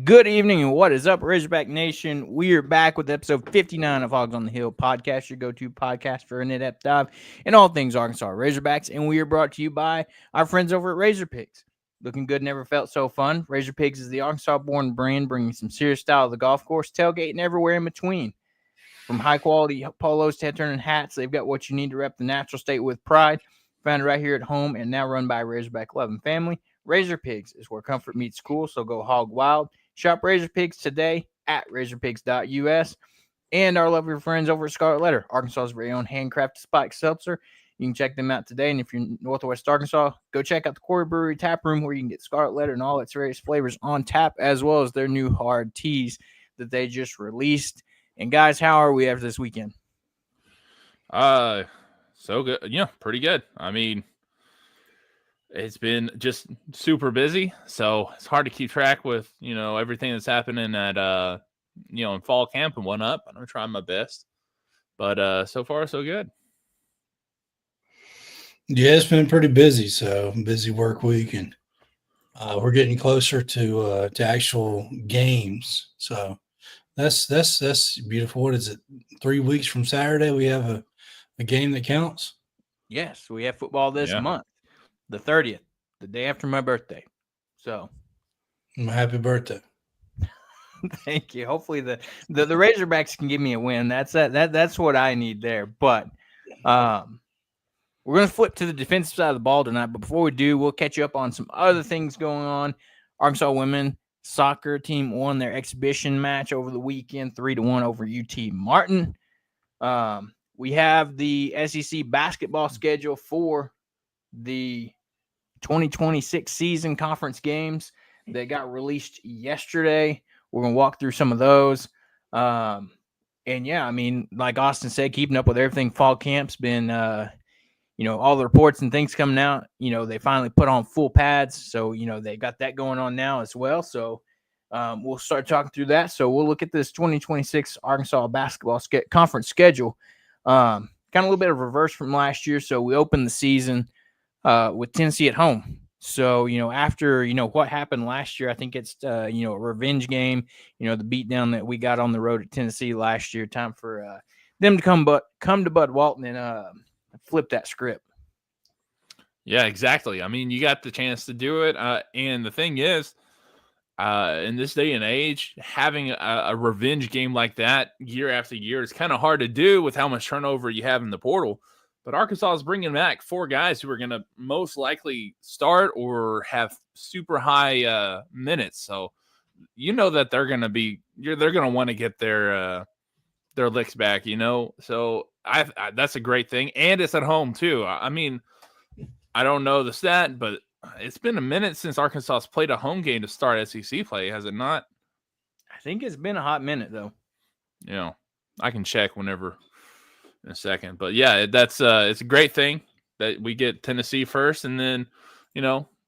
Good evening and what is up, Razorback Nation? We are back with episode 59 of Hogs on the Hill podcast, your go-to podcast for an in-depth dive in all things Arkansas Razorbacks, and we are brought to you by our friends over at Razor Pigs. Looking good never felt so fun. Razor Pigs is the Arkansas-born brand bringing some serious style to the golf course, tailgate, and everywhere in between. From high-quality polos to head-turning hats, they've got what you need to rep the natural state with pride. Found right here at home and now run by a Razorback-loving family. Razor Pigs is where comfort meets cool, so go hog wild. Shop Razor Pigs today at razorpigs.us. And our lovely friends over at Scarlet Letter, Arkansas's very own handcrafted spiked seltzer. You can check them out today. And if you're in Northwest Arkansas, go check out the Quarry Brewery Tap Room where you can get Scarlet Letter and all its various flavors on tap, as well as their new hard teas that they just released. And guys, how are we after this weekend? So good. Yeah, pretty good. I mean, it's been just super busy, so it's hard to keep track with, everything that's happening at, in fall camp and whatnot. But I'm trying my best. But so far, so good. Yeah, it's been pretty busy. So busy work week, and we're getting closer to actual games. So that's beautiful. What is it? 3 weeks from Saturday, we have a game that counts. Yes, we have football this month. The 30th, the day after my birthday. So, happy birthday! Thank you. Hopefully the Razorbacks can give me a win. That's what I need there. But we're gonna flip to the defensive side of the ball tonight. But before we do, we'll catch you up on some other things going on. Arkansas women soccer team won their exhibition match over the weekend, 3-1 over UT Martin. We have the SEC basketball schedule for the 2026 season conference games that got released yesterday. We're going to walk through some of those. And yeah, I mean, like Austin said, keeping up with everything. Fall camp's been, all the reports and things coming out. They finally put on full pads. So, they got that going on now as well. So we'll start talking through that. So we'll look at this 2026 Arkansas basketball conference schedule. Kind of a little bit of reverse from last year. So we opened the season with Tennessee at home. So, after, what happened last year, I think it's, a revenge game, the beatdown that we got on the road at Tennessee last year. Time for them to come to Bud Walton and flip that script. Yeah, exactly. I mean, you got the chance to do it. And the thing is, in this day and age, having a revenge game like that year after year is kind of hard to do with how much turnover you have in the portal. But Arkansas is bringing back 4 guys who are going to most likely start or have super high minutes. So that they're going to want to get their licks back. So that's a great thing, and it's at home too. I mean, I don't know the stat, but it's been a minute since Arkansas's played a home game to start SEC play, has it not? I think it's been a hot minute though. I can check whenever. In a second, but yeah, that's it's a great thing that we get Tennessee first, and then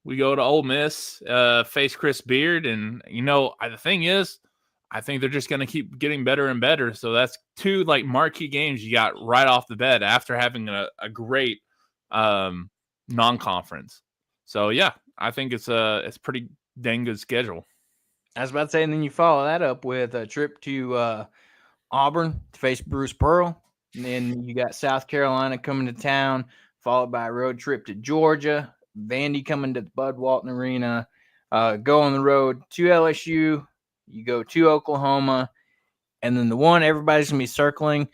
we go to Ole Miss, face Chris Beard, and the thing is, I think they're just going to keep getting better and better. So that's 2 marquee games you got right off the bat after having a great non-conference. So yeah, I think it's pretty dang good schedule. I was about to say, and then you follow that up with a trip to Auburn to face Bruce Pearl. And then you got South Carolina coming to town, followed by a road trip to Georgia. Vandy coming to the Bud Walton Arena. Go on the road to LSU. You go to Oklahoma. And then the one everybody's going to be circling.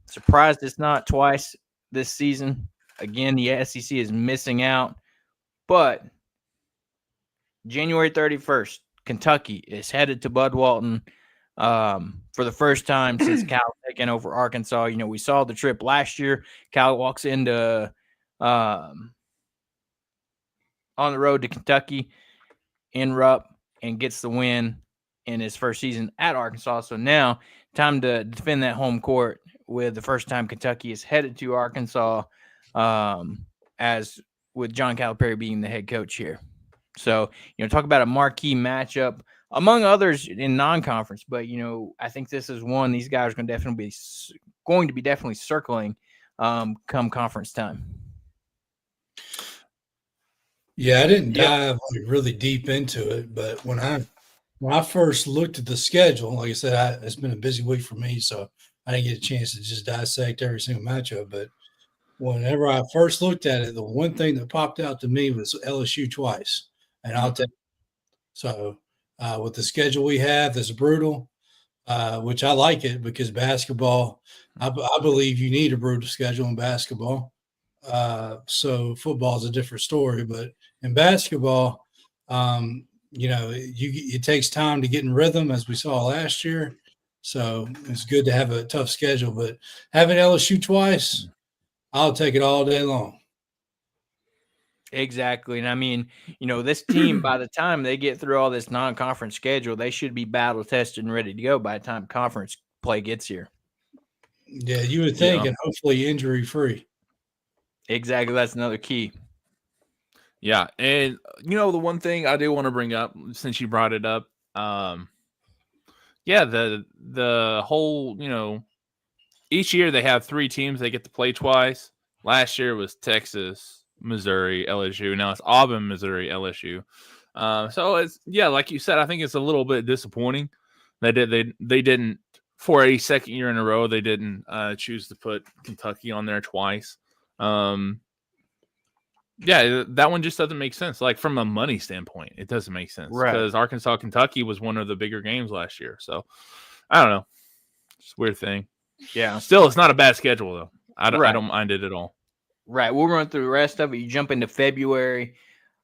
Surprised it's not twice this season. Again, the SEC is missing out. But January 31st, Kentucky is headed to Bud Walton. For the first time since Cal taking over Arkansas. We saw the trip last year. Cal walks into on the road to Kentucky in Rupp and gets the win in his first season at Arkansas. So now time to defend that home court with the first time Kentucky is headed to Arkansas, as with John Calipari being the head coach here. So, talk about a marquee matchup among others in non-conference, but I think this is one these guys are going to be definitely circling come conference time. Yeah, I didn't dive really deep into it, but when I first looked at the schedule, like I said, it's been a busy week for me, so I didn't get a chance to just dissect every single matchup. But whenever I first looked at it, the one thing that popped out to me was LSU twice, and I'll tell you. So with the schedule we have, that's brutal, which I like it because basketball, I believe you need a brutal schedule in basketball. So football is a different story, but in basketball, it takes time to get in rhythm, as we saw last year. So it's good to have a tough schedule, but having LSU twice, I'll take it all day long. Exactly. And I mean, this team, by the time they get through all this non-conference schedule, they should be battle tested and ready to go by the time conference play gets here. Yeah, you would think, and hopefully injury free. Exactly. That's another key. Yeah. And, the one thing I do want to bring up, since you brought it up, the whole, each year they have 3 teams they get to play twice. Last year was Texas, Missouri, LSU. Now it's Auburn, Missouri, LSU. So it's, like you said, I think it's a little bit disappointing. They didn't, for a second year in a row, they didn't choose to put Kentucky on there twice. That one just doesn't make sense. Like from a money standpoint, it doesn't make sense because Arkansas, Kentucky was one of the bigger games last year. So I don't know. It's a weird thing. Yeah. Still, it's not a bad schedule though. I don't mind it at all. Right. We'll run through the rest of it. You jump into February.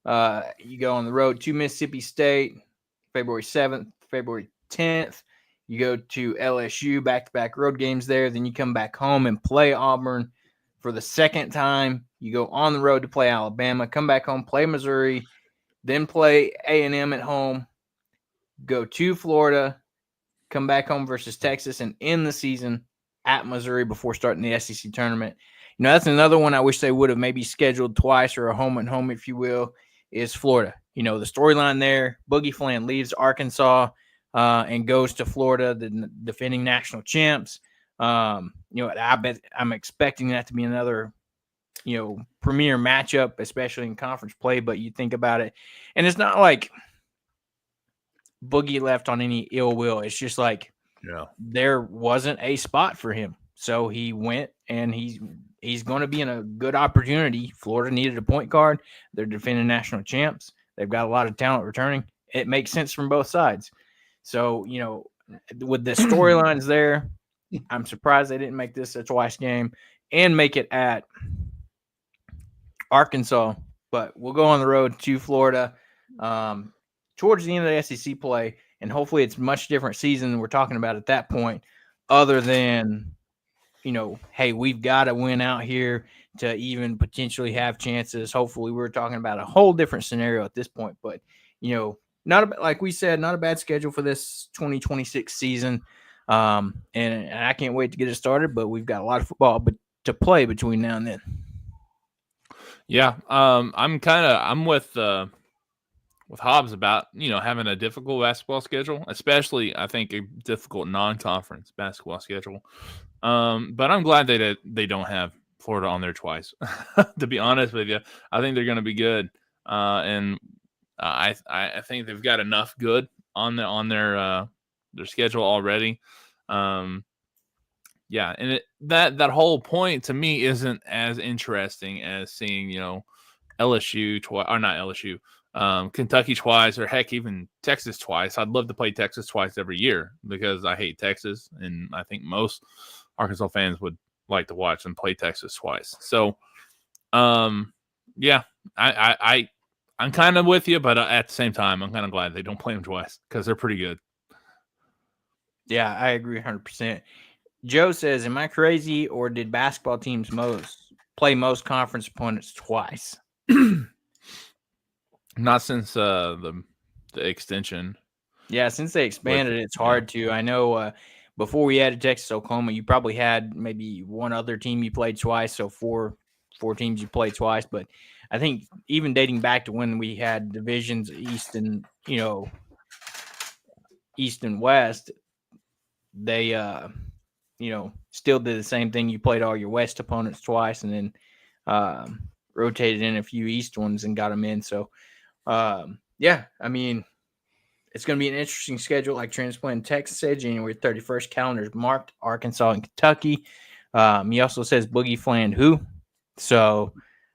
You go on the road to Mississippi State, February 7th, February 10th. You go to LSU, back-to-back road games there. Then you come back home and play Auburn for the second time. You go on the road to play Alabama, come back home, play Missouri, then play A&M at home, go to Florida, come back home versus Texas, and end the season at Missouri before starting the SEC tournament. That's another one I wish they would have maybe scheduled twice, or a home and home, if you will, is Florida. The storyline there, Boogie Flan leaves Arkansas and goes to Florida, the defending national champs. I bet I'm expecting that to be another, premier matchup, especially in conference play. But you think about it, and it's not like Boogie left on any ill will. It's just like there wasn't a spot for him. So he went, and he's going to be in a good opportunity. Florida needed a point guard. They're defending national champs. They've got a lot of talent returning. It makes sense from both sides. So, with the storylines there, I'm surprised they didn't make this a twice game and make it at Arkansas. But we'll go on the road to Florida towards the end of the SEC play, and hopefully it's a much different season than we're talking about at that point, other than – hey, we've got to win out here to even potentially have chances. Hopefully, we're talking about a whole different scenario at this point. But, like we said, not a bad schedule for this 2026 season. And I can't wait to get it started, but we've got a lot of football to play between now and then. Yeah, I'm with Hobbs about, having a difficult basketball schedule, especially I think a difficult non-conference basketball schedule. But I'm glad they don't have Florida on there twice. To be honest with you, I think they're going to be good, and I think they've got enough good on their schedule already. And that whole point to me isn't as interesting as seeing LSU twice, or not LSU. Kentucky twice, or heck, even Texas twice. I'd love to play Texas twice every year because I hate Texas, and I think most Arkansas fans would like to watch them play Texas twice. So, I'm kind of with you, but at the same time, I'm kind of glad they don't play them twice because they're pretty good. Yeah, I agree 100%. Joe says, am I crazy, or did basketball teams play most conference opponents twice? Not since the extension. Yeah, since they expanded, it's hard to. I know before we added Texas, Oklahoma, you probably had maybe one other team you played twice, so four teams you played twice. But I think even dating back to when we had divisions East and East and West, they still did the same thing. You played all your West opponents twice, and then rotated in a few East ones and got them in. So yeah, I mean, it's going to be an interesting schedule. Like Transplant Texas said, January 31st, calendars marked, Arkansas and Kentucky. He also says Boogie Fland who. So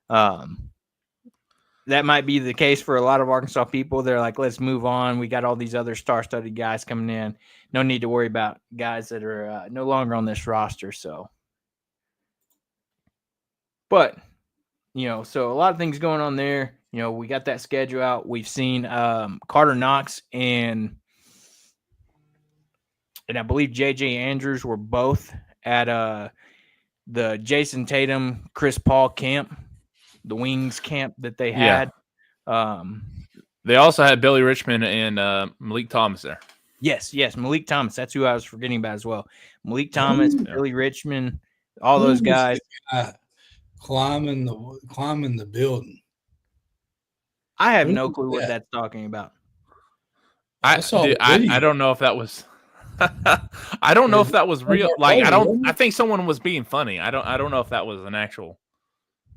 that might be the case for a lot of Arkansas people. They're like, let's move on. We got all these other star-studded guys coming in. No need to worry about guys that are no longer on this roster. So, but, so a lot of things going on there. We got that schedule out. We've seen Carter Knox and I believe J.J. Andrews were both at the Jason Tatum, Chris Paul camp, the Wings camp that they had. They also had Billy Richmond and Malik Thomas there. Yes, Malik Thomas. That's who I was forgetting about as well. Malik Thomas, Billy Richmond, all those guys. Climbing the building. I have no clue what that's talking about. I don't know if that was. I don't know if that was real. Like I think someone was being funny. I don't know if that was an actual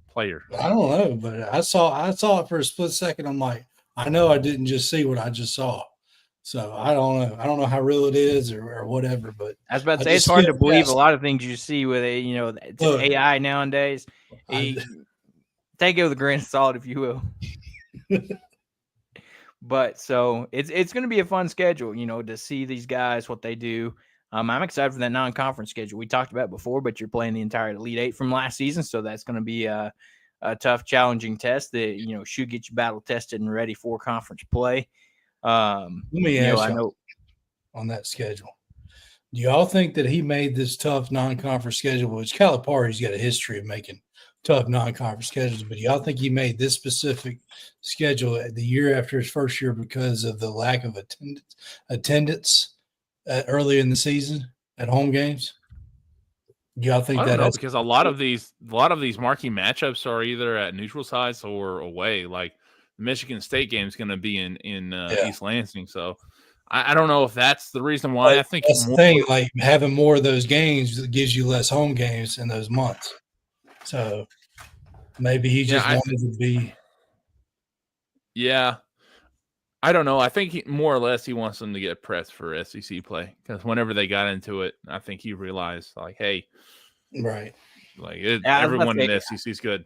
player. I don't know, but I saw it for a split second. I'm like, I know I didn't just see what I just saw. So I don't know. I don't know how real it is or whatever. But I was about to say it's hard to believe a lot of things you see with it's AI nowadays. Take it with a grain of salt, if you will. But so it's going to be a fun schedule, to see these guys, what they do. I'm excited for that non-conference schedule. We talked about it before, but you're playing the entire Elite Eight from last season, so that's going to be a tough, challenging test that should get you battle tested and ready for conference play. Let me ask you on that schedule. Do y'all think that he made this tough non-conference schedule, which Calipari's got a history of making tough non-conference schedules, but do y'all think he made this specific schedule the year after his first year because of the lack of attendance early in the season at home games? Do y'all think because a lot of these marquee matchups are either at neutral sites or away. Like the Michigan State game is going to be in East Lansing, so I don't know if that's the reason why. I think that's the thing. Like having more of those games gives you less home games in those months. So maybe he just wanted to be. Yeah. I don't know. I think more or less he wants them to get pressed for SEC play because whenever they got into it, I think he realized like, hey, right. Like everyone in the SEC is good.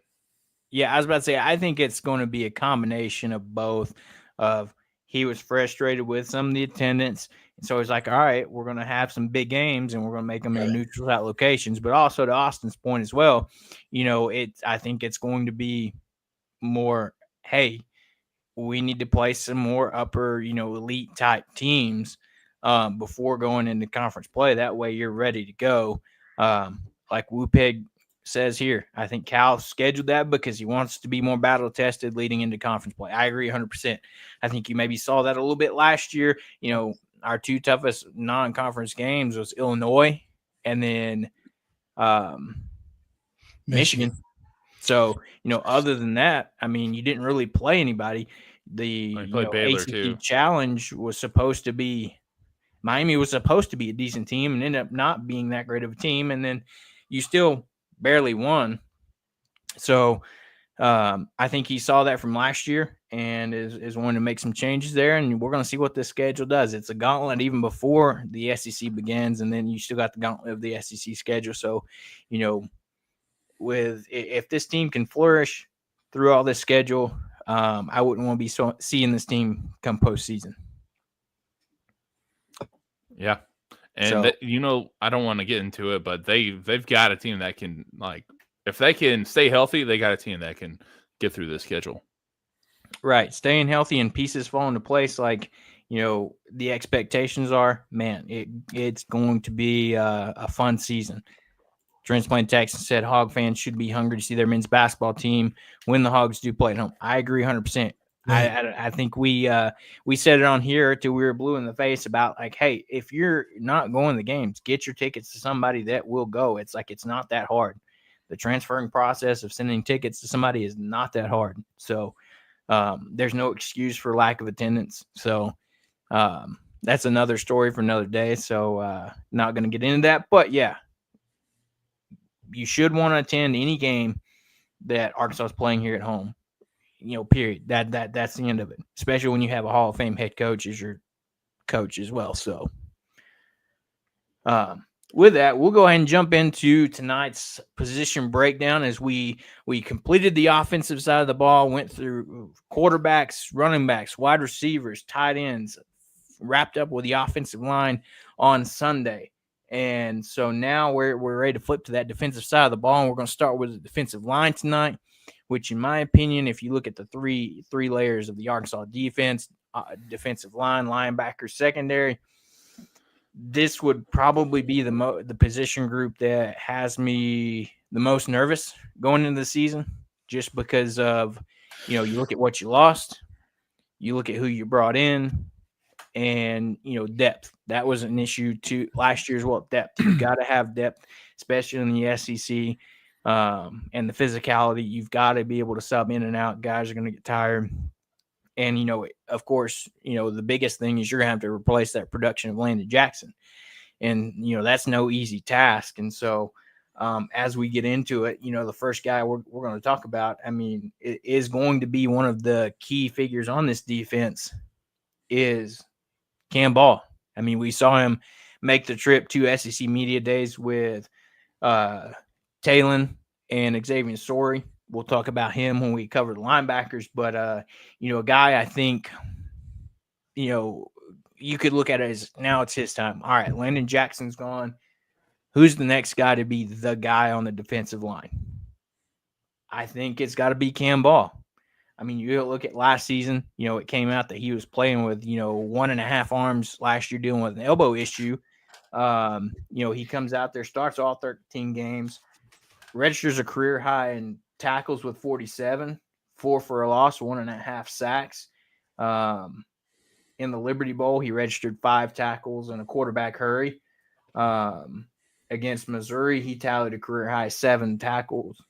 Yeah, I was about to say, I think it's going to be a combination of both of he was frustrated with some of the attendance. And so he's like, all right, we're going to have some big games and we're going to make them in neutral site locations. But also to Austin's point as well, I think it's going to be more, hey, we need to play some more upper, elite type teams before going into conference play. That way you're ready to go. Like Woopeg says here, I think Cal scheduled that because he wants to be more battle tested leading into conference play. I agree 100%. I think you maybe saw that a little bit last year. Our two toughest non-conference games was Illinois and then Michigan. So, other than that, I mean, you didn't really play anybody. The ACC Challenge was supposed to be – Miami was supposed to be a decent team and ended up not being that great of a team. And then you still barely won. So I think he saw that from last year and is wanting to make some changes there. And we're going to see what this schedule does. It's a gauntlet even before the SEC begins. And then you still got the gauntlet of the SEC schedule. So, if this team can flourish through all this schedule, I wouldn't want to be seeing this team come postseason. Yeah. And I don't want to get into it, but they've got a team that can, like, if they can stay healthy, they got a team that can get through this schedule. Right. Staying healthy and pieces fall into place. Like, the expectations are, man, it's going to be a fun season. Transplant Texas said Hog fans should be hungry to see their men's basketball team when the Hogs do play at home. I agree 100%. I think we said it on here till we were blue in the face about like, hey, if you're not going to the games, get your tickets to somebody that will go. It's like it's not that hard. The transferring process of sending tickets to somebody is not that hard. So there's no excuse for lack of attendance. So that's another story for another day. So not going to get into that. But yeah, you should want to attend any game that Arkansas is playing here at home. Period. That's the end of it. Especially when you have a Hall of Fame head coach as your coach as well. So, with that, we'll go ahead and jump into tonight's position breakdown as we completed the offensive side of the ball, went through quarterbacks, running backs, wide receivers, tight ends, wrapped up with the offensive line on Sunday. And so now we're ready to flip to that defensive side of the ball, and we're going to start with the defensive line tonight, which in my opinion, if you look at the three layers of the Arkansas defense, defensive line, linebacker, secondary, this would probably be the position group that has me the most nervous going into the season, just because of, you look at what you lost, you look at who you brought in, and, depth. That was an issue too last year as well. Depth. You got to have depth, especially in the SEC. And the physicality, you've got to be able to sub in and out. Guys are going to get tired. And, of course, the biggest thing is you're going to have to replace that production of Landon Jackson. And, that's no easy task. And so as we get into it, the first guy we're going to talk about, it is going to be one of the key figures on this defense is Cam Ball. We saw him make the trip to SEC Media Days with Talon and Xavier Story. We'll talk about him when we cover the linebackers, but a guy I think, you could look at it as now it's his time. All right, Landon Jackson's gone. Who's the next guy to be the guy on the defensive line? I think it's got to be Cam Ball. You look at last season, it came out that he was playing with, 1.5 arms last year, dealing with an elbow issue. He comes out there, starts all 13 games, registers a career high in tackles with 47, 4 for a loss, 1.5 sacks. In the Liberty Bowl, he registered 5 tackles and a quarterback hurry. Against Missouri, he tallied a career high 7 tackles.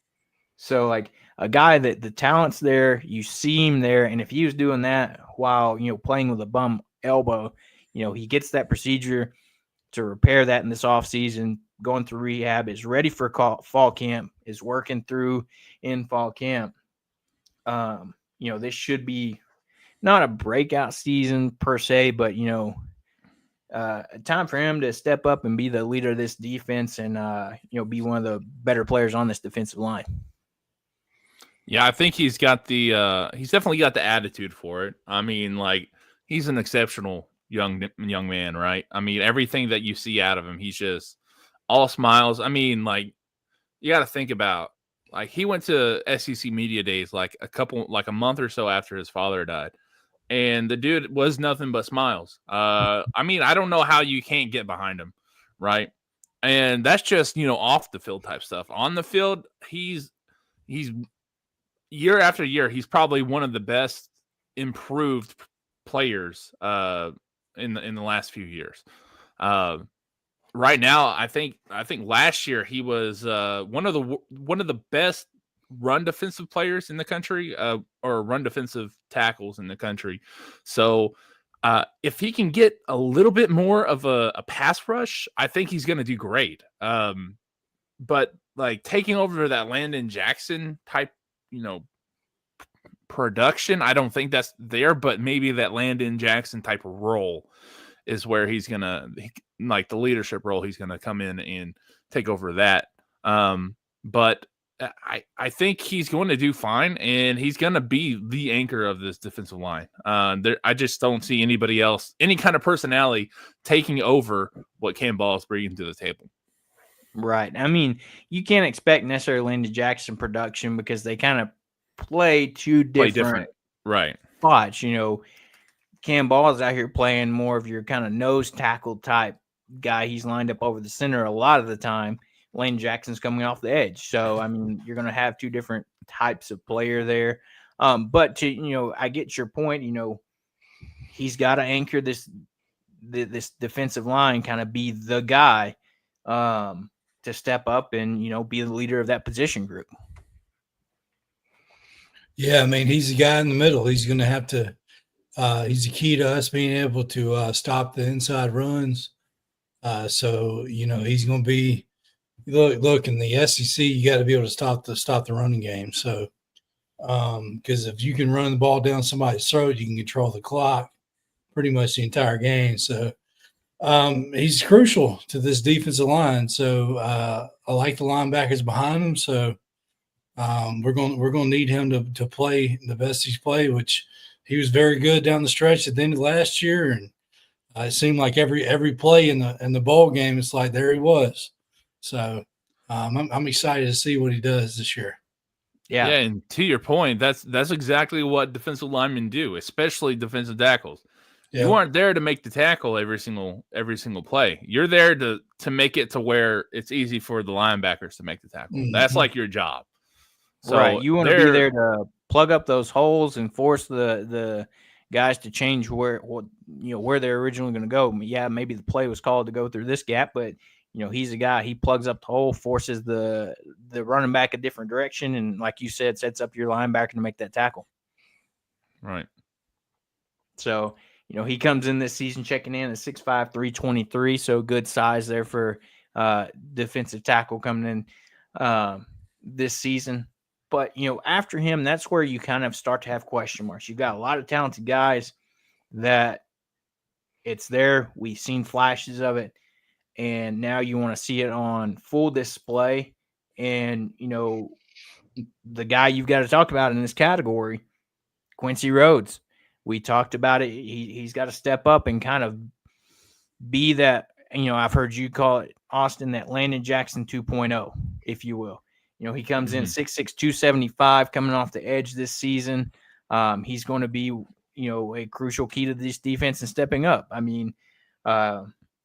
So, like, a guy that the talent's there, you see him there, and if he was doing that while, playing with a bum elbow, he gets that procedure to repair that in this offseason, going through rehab, is ready for fall camp, is working through in fall camp. This should be not a breakout season per se, but, time for him to step up and be the leader of this defense and, be one of the better players on this defensive line. Yeah, I think he's definitely got the attitude for it. He's an exceptional young man, right? Everything that you see out of him, he's just all smiles. You got to think about, he went to SEC Media Days a month or so after his father died, and the dude was nothing but smiles. I don't know how you can't get behind him, right? And that's just, off the field type stuff. On the field, he's year after year, he's probably one of the best improved players in the last few years. Right now, I think last year he was one of the best run defensive players in the country, or run defensive tackles in the country. So if he can get a little bit more of a pass rush, I think he's going to do great. But taking over that Landon Jackson type, production, I don't think that's there, but maybe that Landon Jackson type of role is where he's going to, the leadership role, he's going to come in and take over that. But I think he's going to do fine, and he's going to be the anchor of this defensive line. I just don't see anybody else, any kind of personality, taking over what Cam Ball is bringing to the table. Right. You can't expect necessarily Landon Jackson production because they kind of play two different right spots. Cam Ball is out here playing more of your kind of nose tackle type guy. He's lined up over the center a lot of the time. Lane Jackson's coming off the edge. So, you're going to have two different types of player there. But I get your point. He's got to anchor this defensive line, kind of be the guy to step up and be the leader of that position group. Yeah, I mean, he's the guy in the middle. He's going to have to. He's the key to us being able to stop the inside runs. So he's going to be look in the SEC. You got to be able to stop the running game. So because if you can run the ball down somebody's throat, you can control the clock pretty much the entire game. So he's crucial to this defensive line. So I like the linebackers behind him. So we're going to need him to play the best he's played, which he was very good down the stretch at the end of last year, and it seemed like every play in the bowl game, it's like there he was. So I'm excited to see what he does this year. Yeah, and to your point, that's exactly what defensive linemen do, especially defensive tackles. Yeah. You aren't there to make the tackle every single play. You're there to make it to where it's easy for the linebackers to make the tackle. Mm-hmm. That's like your job. So right. You want to be there to plug up those holes and force the guys to change where they're originally going to go. Yeah, maybe the play was called to go through this gap, but he's a guy. He plugs up the hole, forces the running back a different direction, and like you said, sets up your linebacker to make that tackle. Right. So he comes in this season checking in at 6'5", 323, so good size there for defensive tackle coming in this season. But, after him, that's where you kind of start to have question marks. You've got a lot of talented guys that it's there. We've seen flashes of it, and now you want to see it on full display. And, the guy you've got to talk about in this category, Quincy Rhodes. We talked about it. He's got to step up and kind of be that, I've heard you call it, Austin, that Landon Jackson 2.0, if you will. He comes in 6'6", 275, coming off the edge this season. He's going to be, a crucial key to this defense and stepping up. I mean,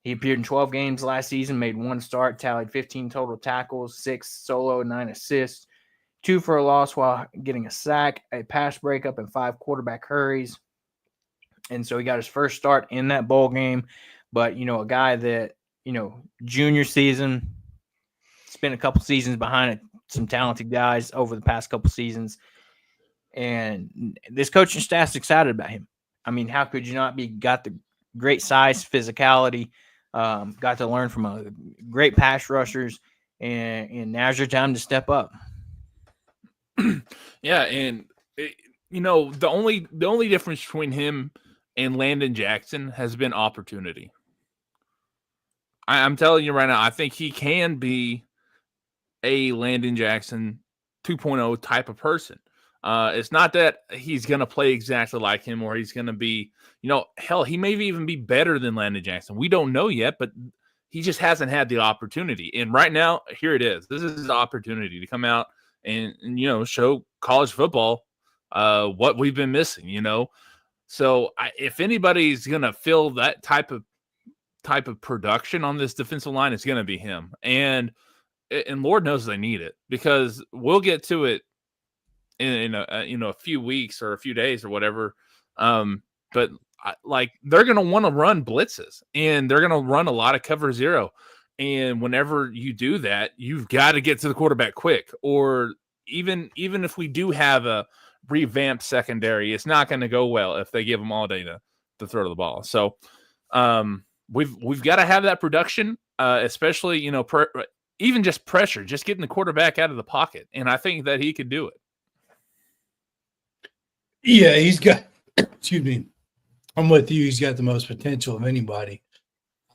he appeared in 12 games last season, made 1 start, tallied 15 total tackles, 6 solo, 9 assists, 2 for a loss while getting a sack, a pass breakup, and 5 quarterback hurries. And so he got his first start in that bowl game. But, a guy that, junior season, spent a couple seasons behind some talented guys over the past couple seasons. And this coaching staff's excited about him. I mean, how could you not be? Got the great size, physicality, got to learn from a great pass rushers, and now's your time to step up. Yeah, and the only difference between him and Landon Jackson has been opportunity. I'm telling you right now, I think he can be a Landon Jackson 2.0 type of person. It's not that he's going to play exactly like him or he's going to be, hell, he may even be better than Landon Jackson. We don't know yet, but he just hasn't had the opportunity. And right now, here it is. This is his opportunity to come out and show college football what we've been missing, So if anybody's going to fill that type of production on this defensive line, it's going to be him. And Lord knows they need it, because we'll get to it in a few weeks or a few days or whatever. But they're going to want to run blitzes, and they're going to run a lot of cover zero. And whenever you do that, you've got to get to the quarterback quick. Or even if we do have a revamped secondary, it's not going to go well if they give them all day to throw the ball. So we've got to have that production, especially even just pressure, just getting the quarterback out of the pocket. And I think that he could do it. Yeah, he's got, excuse me, I'm with you. He's got the most potential of anybody,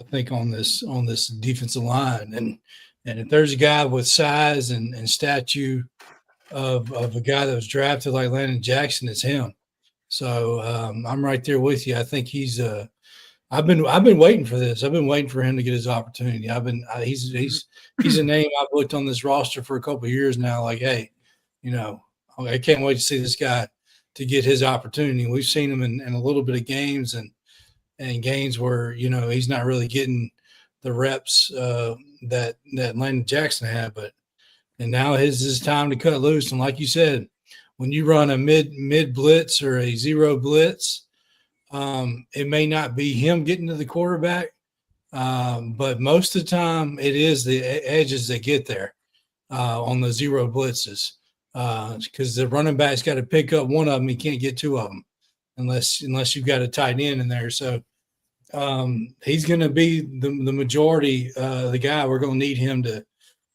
I think, on this defensive line. And if there's a guy with size and stature of a guy that was drafted like Landon Jackson, it's him. So I'm right there with you. I think he's I've been waiting for this. I've been waiting for him to get his opportunity. He's a name I've looked on this roster for a couple of years now. Like, hey, I can't wait to see this guy to get his opportunity. We've seen him in a little bit of games and games where he's not really getting the reps that Landon Jackson had. And now is his time to cut loose. And like you said, when you run a mid blitz or a zero blitz, it may not be him getting to the quarterback, but most of the time it is the edges that get there on the zero blitzes because the running back's got to pick up one of them. He can't get two of them unless you've got a tight end in there. So he's going to be the majority, the guy. We're going to need him to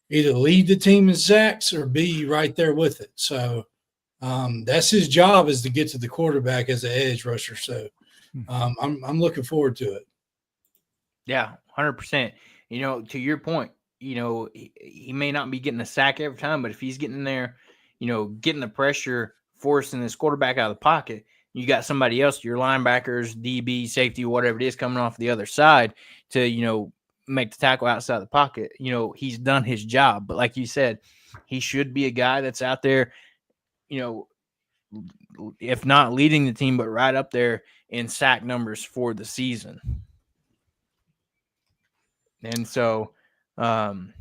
either lead the team in sacks or be right there with it. So that's his job, is to get to the quarterback as an edge rusher. So I'm looking forward to it. Yeah, 100%. To your point, he may not be getting a sack every time, but if he's getting in there, getting the pressure, forcing this quarterback out of the pocket, you got somebody else, your linebackers, DB, safety, whatever it is, coming off the other side to, make the tackle outside the pocket. He's done his job. But like you said, he should be a guy that's out there, if not leading the team, but right up there in sack numbers for the season. And so, I'm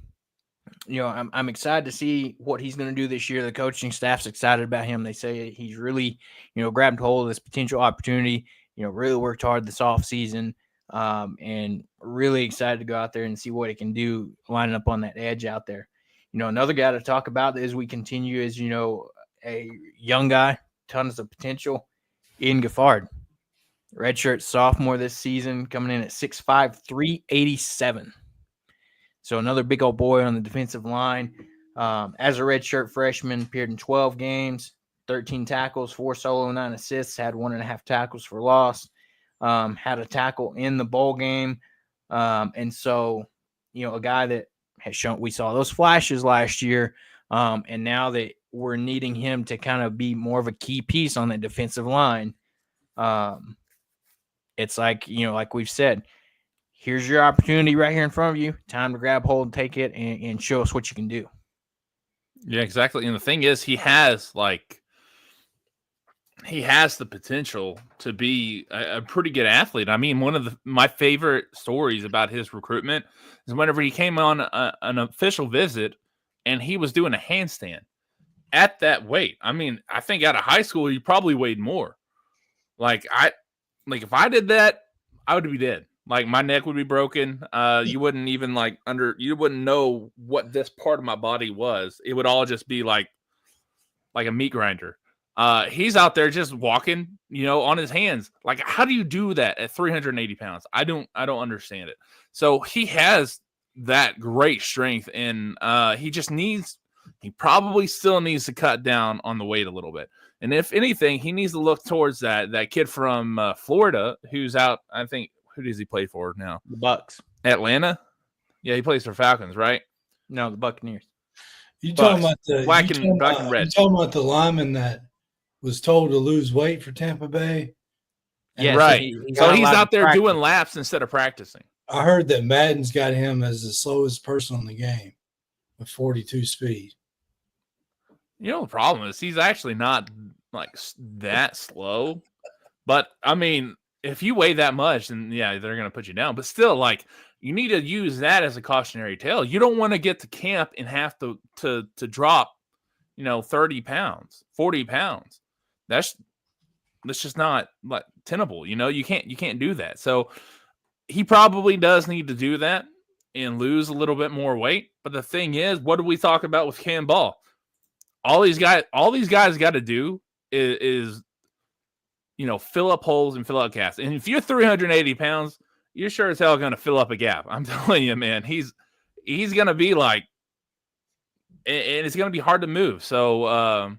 excited to see what he's going to do this year. The coaching staff's excited about him. They say he's really, grabbed hold of this potential opportunity, really worked hard this offseason, and really excited to go out there and see what he can do lining up on that edge out there. Another guy to talk about as we continue is, a young guy, tons of potential, Ian Giffard. Redshirt sophomore this season, coming in at 6'5", 387. So another big old boy on the defensive line. As a redshirt freshman, appeared in 12 games, 13 tackles, 4 solo, 9 assists, had 1.5 tackles for loss, had a tackle in the bowl game. And so, a guy that has shown, we saw those flashes last year, and now that we're needing him to kind of be more of a key piece on that defensive line. It's like, like we've said, here's your opportunity right here in front of you. Time to grab hold and take it and show us what you can do. Yeah, exactly. And the thing is, he has the potential to be a pretty good athlete. I mean, one of my favorite stories about his recruitment is whenever he came on an official visit and he was doing a handstand at that weight. I mean, I think out of high school, he probably weighed more. If I did that, I would be dead. Like, my neck would be broken. You wouldn't even you wouldn't know what this part of my body was. It would all just be like a meat grinder. He's out there just walking, on his hands. Like, how do you do that at 380 pounds? I don't understand it. So he has that great strength, and he probably still needs to cut down on the weight a little bit. And if anything, he needs to look towards that kid from Florida who's out. I think, who does he play for now? The Bucks. Atlanta? Yeah, he plays for Falcons, right? No, the Buccaneers. You talking about black and red? You talking about the lineman that was told to lose weight for Tampa Bay? Yeah, right. So he's out there doing laps instead of practicing. I heard that Madden's got him as the slowest person in the game with 42 speed. The problem is he's actually not that slow. But I mean, if you weigh that much, then yeah, they're going to put you down. But still, you need to use that as a cautionary tale. You don't want to get to camp and have to drop, 30 pounds, 40 pounds. That's just not tenable. You can't do that. So he probably does need to do that and lose a little bit more weight. But the thing is, what do we talk about with Cam Ball? All these guys got to do is fill up holes and fill out gaps. And if you're 380 pounds, you're sure as hell going to fill up a gap. I'm telling you, man, he's going to be and it's going to be hard to move. So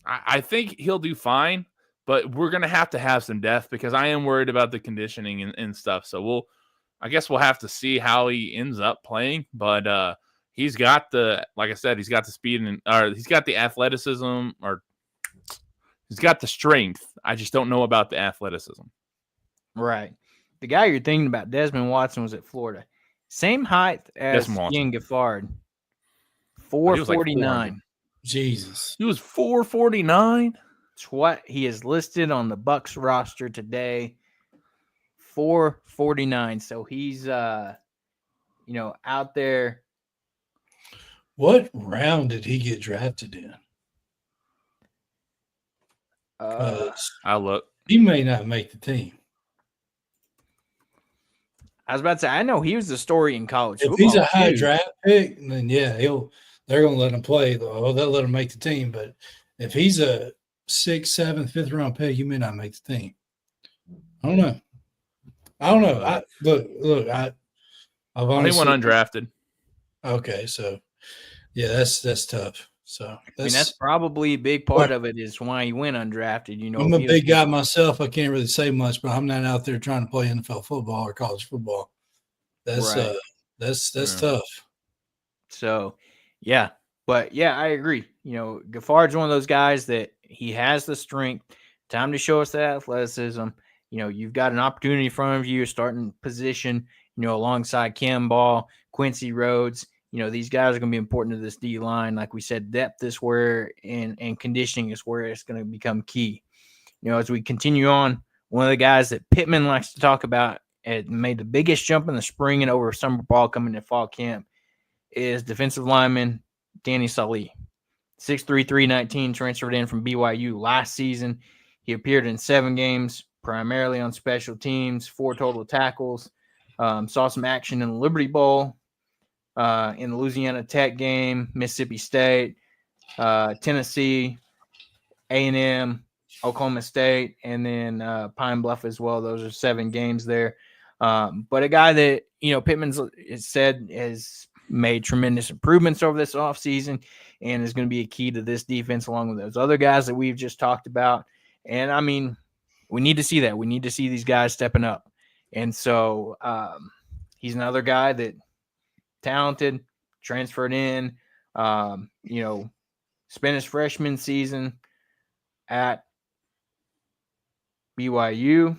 I think he'll do fine, but we're going to have some depth because I am worried about the conditioning and stuff. So I guess we'll have to see how he ends up playing, but he's got like I said, he's got the speed or he's got the athleticism, or he's got the strength. I just don't know about the athleticism. Right. The guy you're thinking about, Desmond Watson, was at Florida. Same height as Ian Giffard. 449. Jesus. He was 449? It's what he is listed on the Bucks roster today. 449. So he's out there. What round did he get drafted in? because I'll look. he may not make the team. I was about to say, I know he was the story in college If football. he's a high too. draft pick, then yeah, they're going to let him play. They'll let him make the team. But if he's a 6th, 7th, 5th round pick, he may not make the team. I don't know. I've honestly, He went undrafted. Okay, so yeah, that's tough. So I mean, that's probably a big part of it is why he went undrafted. I'm a big guy myself. I can't really say much, but I'm not out there trying to play NFL football or college football. That's Right. that's tough. So, yeah. But, yeah, I agree. Gaffard's one of those guys that he has the strength. Time to show us that athleticism. You've got an opportunity in front of you, starting position, alongside Cam Ball, Quincy Rhodes. These guys are going to be important to this D line. Like we said, depth is where and conditioning is where it's going to become key. As we continue on, one of the guys that Pittman likes to talk about and made the biggest jump in the spring and over summer ball coming to fall camp is defensive lineman Danny Sully. 6'3", 319, transferred in from BYU last season. He appeared in 7 games, primarily on special teams, 4 total tackles. Saw some action in the Liberty Bowl, in the Louisiana Tech game, Mississippi State, Tennessee, A&M, Oklahoma State, and then Pine Bluff as well. Those are 7 games there. But a guy that, Pittman's said has made tremendous improvements over this offseason and is going to be a key to this defense along with those other guys that we've just talked about. And, I mean, we need to see that. We need to see these guys stepping up. And so he's another guy that talented, transferred in, spent his freshman season at BYU,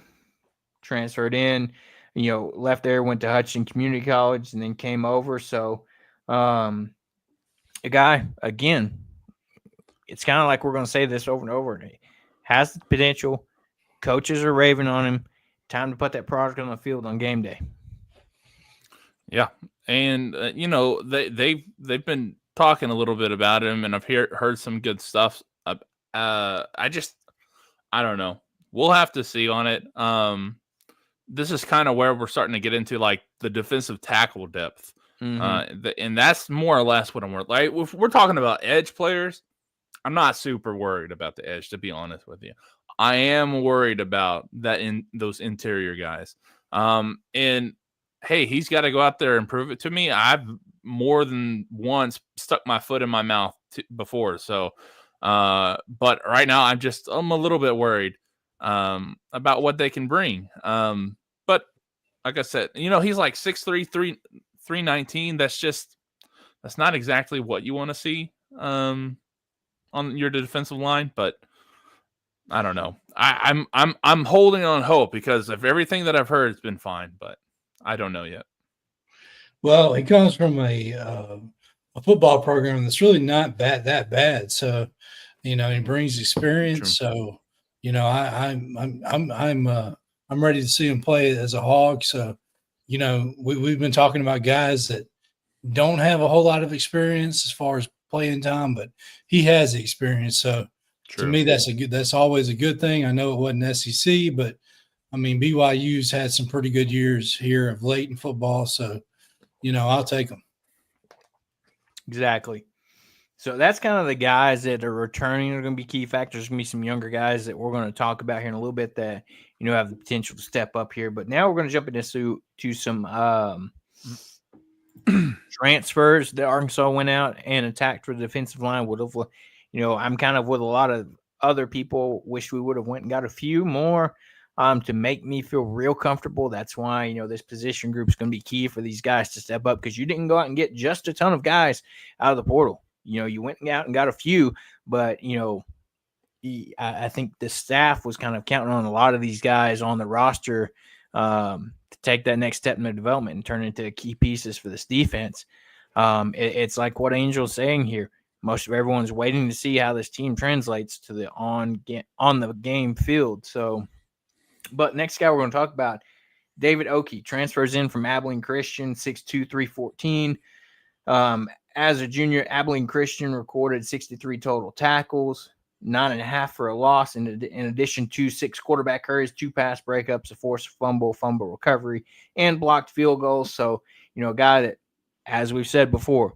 transferred in, left there, went to Hutchinson Community College, and then came over. So a guy, again, it's kind of like we're going to say this over and over. Has the potential. Coaches are raving on him. Time to put that product on the field on game day. Yeah, and they've been talking a little bit about him, and I've heard some good stuff. I don't know. We'll have to see on it. This is kind of where we're starting to get into like the defensive tackle depth, and that's more or less what I'm worried. Like if we're talking about edge players, I'm not super worried about the edge, to be honest with you. I am worried about that in those interior guys. And hey, he's got to go out there and prove it to me. I've more than once stuck my foot in my mouth before. So, but right now I'm a little bit worried about what they can bring. But like I said, he's like 6'3", 319. That's not exactly what you want to see on your defensive line, but I don't know. I'm holding on hope because of everything that I've heard, it's been fine, but I don't know yet. Well, he comes from a football program that's really not that bad. So, he brings experience. True. So, I'm ready to see him play as a Hawg. So, we've been talking about guys that don't have a whole lot of experience as far as playing time, but he has the experience. So, True. To me, that's always a good thing. I know it wasn't SEC, but I mean, BYU's had some pretty good years here of late in football. So, I'll take them. Exactly. So that's kind of the guys that are returning are going to be key factors. There's going to be some younger guys that we're going to talk about here in a little bit that, have the potential to step up here. But now we're going to jump into some transfers that Arkansas went out and attacked for the defensive line. Would have, I'm kind of with a lot of other people. Wish we would have went and got a few more to make me feel real comfortable. That's why this position group is going to be key for these guys to step up because you didn't go out and get just a ton of guys out of the portal. You went out and got a few, but I think the staff was kind of counting on a lot of these guys on the roster to take that next step in their development and turn into key pieces for this defense. It's like what Angel's saying here. Most of everyone's waiting to see how this team translates to the on the game field. So, but next guy we're going to talk about, David Oki, transfers in from Abilene Christian, 6'2", 314. As a junior, Abilene Christian recorded 63 total tackles, 9.5 for a loss, in addition to 6 quarterback hurries, 2 pass breakups, a forced fumble recovery, and blocked field goals. So, a guy that, as we've said before,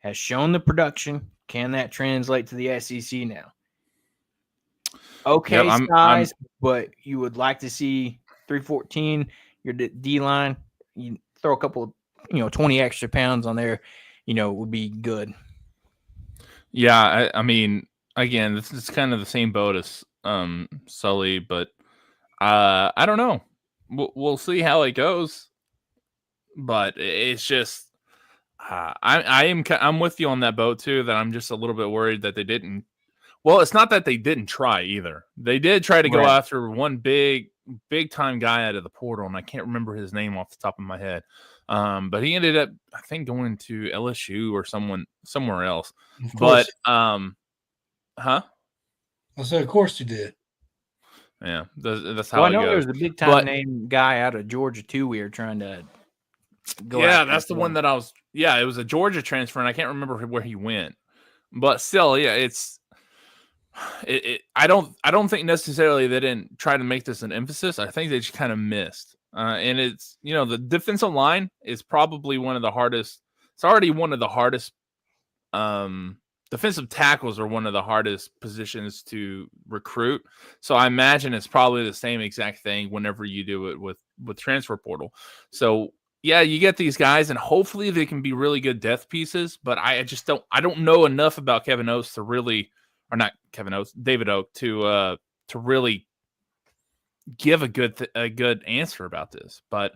has shown the production. Can that translate to the SEC now? Okay, size, but you would like to see 314, your D line. You throw a couple, 20 extra pounds on there, would be good. Yeah, I mean, again, this is kind of the same boat as Sully, but I don't know. We'll see how it goes. But it's just, I'm with you on that boat too. That I'm just a little bit worried that they didn't. Well, it's not that they didn't try either. They did try to go after one big time guy out of the portal, and I can't remember his name off the top of my head. But he ended up, I think, going to LSU or somewhere else. But huh? I said, of course you did. Yeah, that's how. I know there was a big time name guy out of Georgia too. We were trying to go. Yeah, that's the one that I was. Yeah, it was a Georgia transfer, and I can't remember where he went. But still, yeah, it's. I don't think necessarily they didn't try to make this an emphasis. I think they just kind of missed. And it's, the defensive line is probably one of the hardest. It's already one of the hardest. Defensive tackles are one of the hardest positions to recruit. So I imagine it's probably the same exact thing whenever you do it with transfer portal. So yeah, you get these guys, and hopefully they can be really good depth pieces. But I don't know enough about Kevin Oates to really. Or not Kevin Oates, David Oak, to really give a good answer about this. But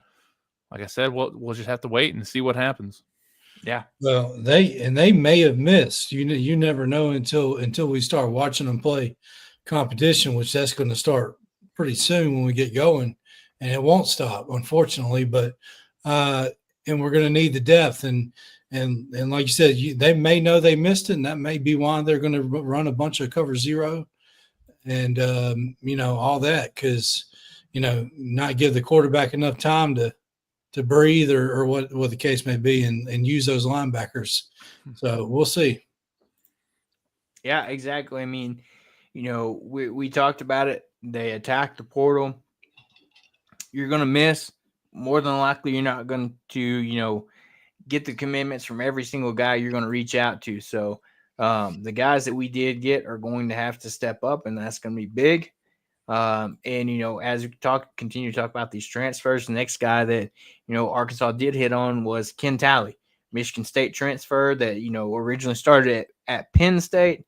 like I said, we'll just have to wait and see what happens. Yeah. Well, they may have missed. You never know until we start watching them play competition, which that's going to start pretty soon when we get going, and it won't stop, unfortunately. But and we're going to need the depth and like you said, they may know they missed it, and that may be why they're going to run a bunch of cover zero and, all that because, not give the quarterback enough time to breathe or what the case may be and use those linebackers. So we'll see. Yeah, exactly. I mean, we talked about it. They attacked the portal. You're going to miss. More than likely, you're not going to, get the commitments from every single guy you're going to reach out to. So the guys that we did get are going to have to step up, and that's going to be big. And, as we continue to talk about these transfers, the next guy that, Arkansas did hit on was Ken Talley, Michigan State transfer that, originally started at Penn State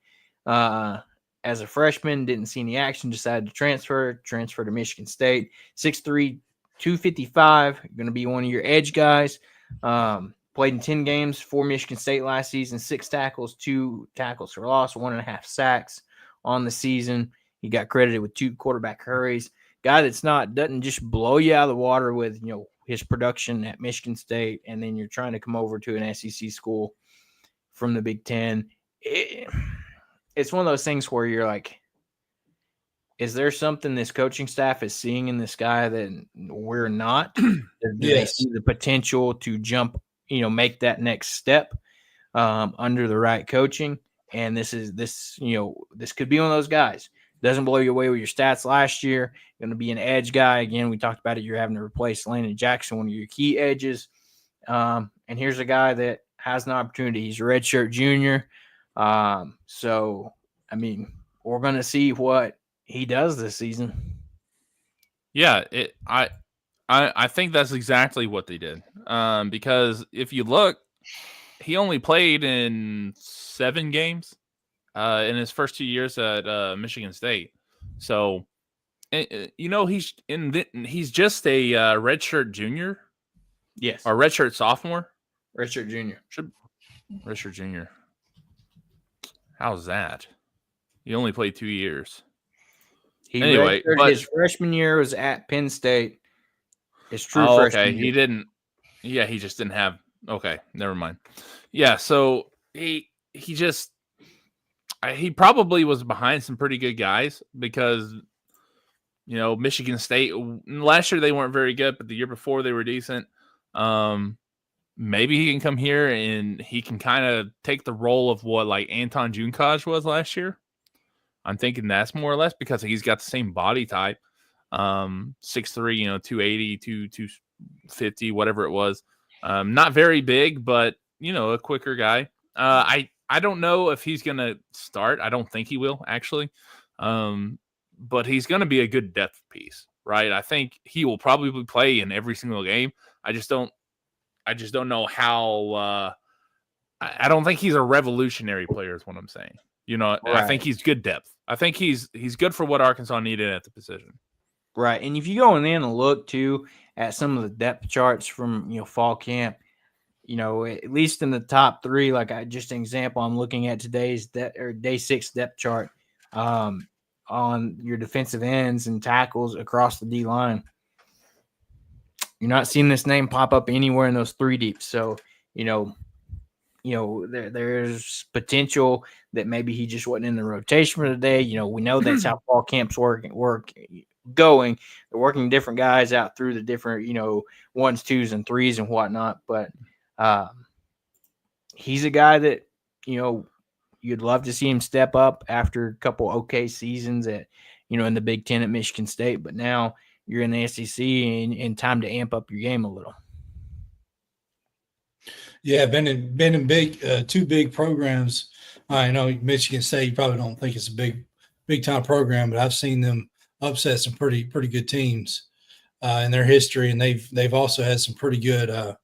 as a freshman, didn't see any action, decided to transfer to Michigan State. 6'3", 255, going to be one of your edge guys. Played in 10 games for Michigan State last season, 6 tackles, 2 tackles for loss, 1.5 sacks on the season. He got credited with 2 quarterback hurries. Guy that's doesn't just blow you out of the water with, his production at Michigan State, and then you're trying to come over to an SEC school from the Big Ten. It's one of those things where you're like, is there something this coaching staff is seeing in this guy that we're not? Do they see the potential to jump, make that next step under the right coaching? And this could be one of those guys. Doesn't blow you away with your stats last year. Going to be an edge guy. Again, we talked about it. You're having to replace Landon Jackson, one of your key edges. And here's a guy that has an opportunity. He's a redshirt junior. So, I mean, we're going to see what he does this season. Yeah, I think that's exactly what they did. Because if you look, he only played in 7 games in his first 2 years at Michigan State. So, he's just a redshirt junior. Yes, or redshirt sophomore. Redshirt junior. Redshirt junior. How's that? He only played 2 years. Anyway, his freshman year was at Penn State. His true freshman year. He didn't. Yeah, he just didn't have. Okay, never mind. Yeah, so he probably was behind some pretty good guys because, Michigan State last year they weren't very good, but the year before they were decent. Maybe he can come here and he can kind of take the role of what like Anton Junkaj was last year. I'm thinking that's more or less because he's got the same body type. 6'3", 280, 250, whatever it was. Not very big, but a quicker guy. I don't know if he's gonna start. I don't think he will actually. But he's gonna be a good depth piece, right? I think he will probably play in every single game. I just don't know how. I don't think he's a revolutionary player. Is what I'm saying. Right. I think he's good depth. I think he's good for what Arkansas needed at the position. Right. And if you go in there and look too at some of the depth charts from fall camp, at least in the top 3, just an example, I'm looking at today's day 6 depth chart on your defensive ends and tackles across the D line. You're not seeing this name pop up anywhere in those 3 deeps. So, there's potential that maybe he just wasn't in the rotation for today. We know that's how fall camps going. They're working different guys out through the different, 1s, 2s, and 3s and whatnot. But he's a guy that, you'd love to see him step up after a couple okay seasons at, in the Big Ten at Michigan State. But now you're in the SEC and time to amp up your game a little. Yeah, been in big 2 big programs. I know Michigan State. You probably don't think it's a big time program, but I've seen them upset some pretty good teams in their history, and they've also had some pretty good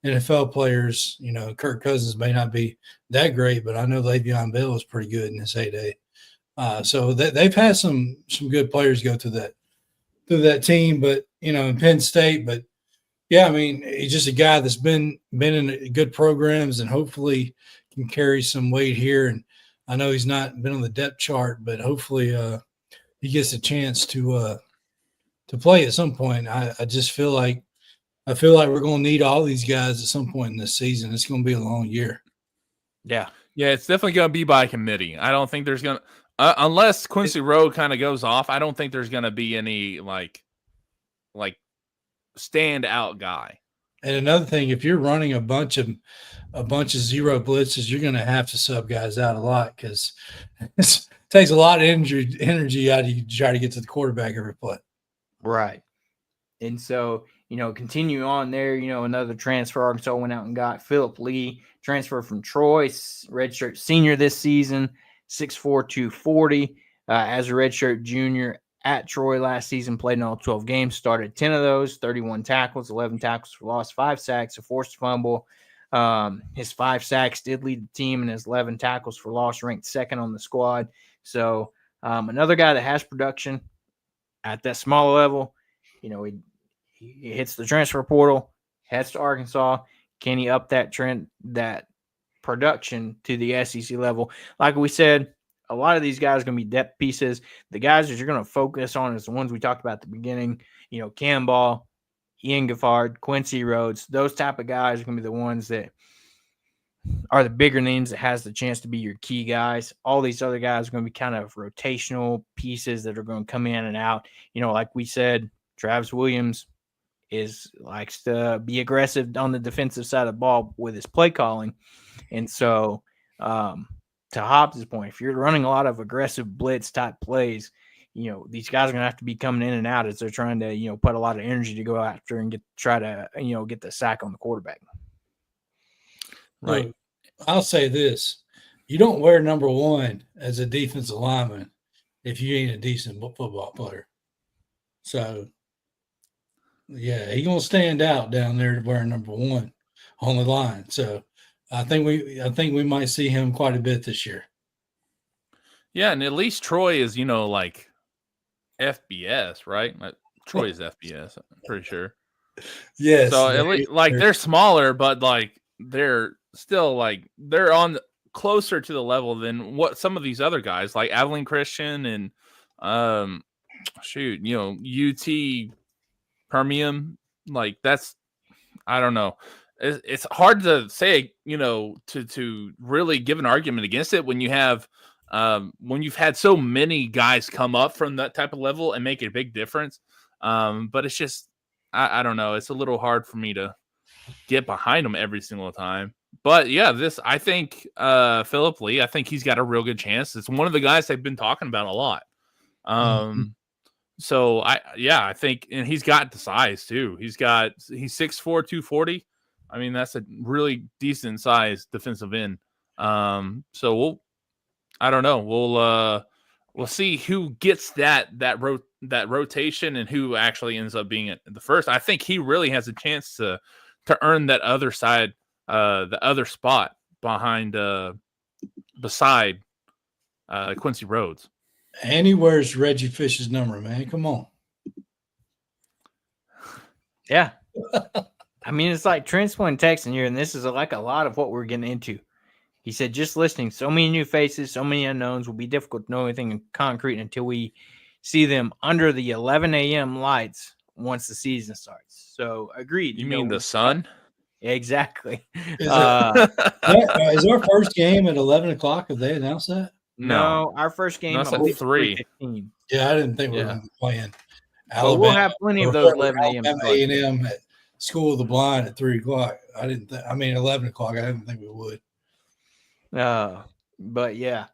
NFL players. Kirk Cousins may not be that great, but I know Le'Veon Bell is pretty good in his heyday. So they've had some good players go through that team, but in Penn State, but. Yeah, I mean, he's just a guy that's been in good programs and hopefully can carry some weight here. And I know he's not been on the depth chart, but hopefully he gets a chance to play at some point. I just feel like we're going to need all these guys at some point in this season. It's going to be a long year. Yeah, it's definitely going to be by committee. I don't think there's going to unless Quincy Rowe kind of goes off. I don't think there's going to be any like standout guy. And another thing, if you're running a bunch of zero blitzes, you're going to have to sub guys out a lot because it takes a lot of energy out of you to try to get to the quarterback every play. Right. And so, continue on there, another transfer Arkansas went out and got Phillip Lee, transfer from Troy, redshirt senior this season, 6'4", 240, as a redshirt junior at Troy last season, played in all 12 games, started 10 of those, 31 tackles, 11 tackles for loss, 5 sacks, a forced fumble. His 5 sacks did lead the team, and his 11 tackles for loss ranked second on the squad. So another guy that has production at that smaller level. He hits the transfer portal, heads to Arkansas. Can he up that trend, that production to the SEC level? Like we said, a lot of these guys are going to be depth pieces. The guys that you're going to focus on is the ones we talked about at the beginning. Cam Ball, Ian Giffard, Quincy Rhodes. Those type of guys are going to be the ones that are the bigger names that has the chance to be your key guys. All these other guys are going to be kind of rotational pieces that are going to come in and out. Like we said, Travis Williams likes to be aggressive on the defensive side of the ball with his play calling. And so, to Hobbs' point, if you're running a lot of aggressive blitz type plays, these guys are going to have to be coming in and out as they're trying to, put a lot of energy to go after and try to get the sack on the quarterback. Right. I'll say this. You don't wear number 1 as a defensive lineman if you ain't a decent football player. So, yeah, he's going to stand out down there wearing number 1 on the line. So, I think we might see him quite a bit this year. Yeah, and at least Troy is, like FBS, right? Troy is FBS, I'm pretty sure. Yes. So at least, they're smaller, but they're still they're on closer to the level than what some of these other guys like Abilene Christian and UT Permian. That's, I don't know. It's hard to say, to really give an argument against it when you have when you've had so many guys come up from that type of level and make a big difference. But it's just, I don't know. It's a little hard for me to get behind them every single time. But yeah, I think Philip Lee, I think he's got a real good chance. It's one of the guys they've been talking about a lot. So I think, and he's got the size too. He's 6'4", 240. I mean, that's a really decent size defensive end. So I don't know. We'll see who gets that rotation and who actually ends up being the first. I think he really has a chance to earn that other side, the other spot behind beside Quincy Rhodes. And he wears Reggie Fish's number, man. Come on. Yeah. I mean, it's like Trent's one texting here, and this is like a lot of what we're getting into. He said, just listening, so many new faces, so many unknowns, will be difficult to know anything in concrete until we see them under the 11 a.m. lights once the season starts. So, agreed. You mean the sun? Exactly. Is our first game at 11 o'clock? Have they announced that? No, our first game at 3:15. Yeah, I didn't think we were going to be playing. But we'll have plenty of those 11 a.m. A&M at School of the Blind at 3 o'clock. 11 o'clock. I didn't think we would. But yeah.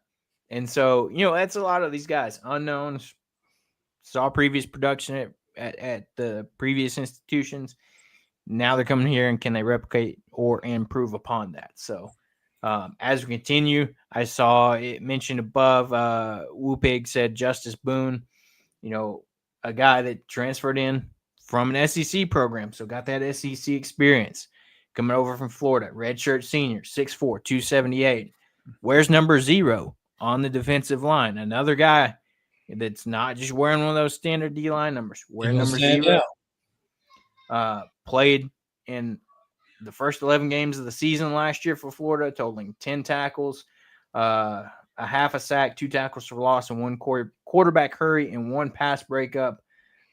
And so, that's a lot of these guys. Unknowns, saw previous production at the previous institutions. Now they're coming here, and can they replicate or improve upon that? So, as we continue, I saw it mentioned above, Woopig said Justice Boone, a guy that transferred in from an SEC program, so got that SEC experience. Coming over from Florida, redshirt senior, 6'4", 278. Wears number 0 on the defensive line. Another guy that's not just wearing one of those standard D-line numbers. Wearing number 0. Played in the first 11 games of the season last year for Florida, totaling 10 tackles, a half a sack, 2 tackles for loss, and 1 quarterback hurry and 1 pass breakup.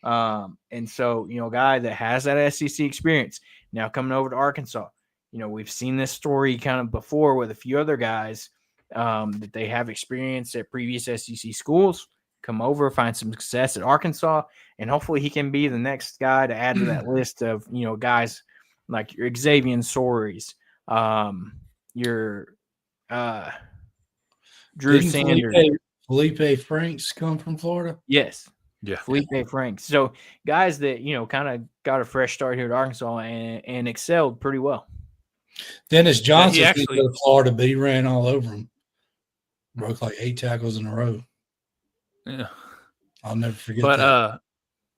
And so, a guy that has that SEC experience now coming over to Arkansas. We've seen this story kind of before with a few other guys that they have experience at previous SEC schools, come over, find some success at Arkansas, and hopefully he can be the next guy to add to that list of, guys like your Xavier Soaries, your Drew Sanders. Felipe Franks come from Florida? Yes. Yeah. Felipe Franks. So guys that, kind of got a fresh start here at Arkansas and excelled pretty well. Dennis Johnson went to Florida, but he ran all over him. Broke like 8 tackles in a row. Yeah. I'll never forget that.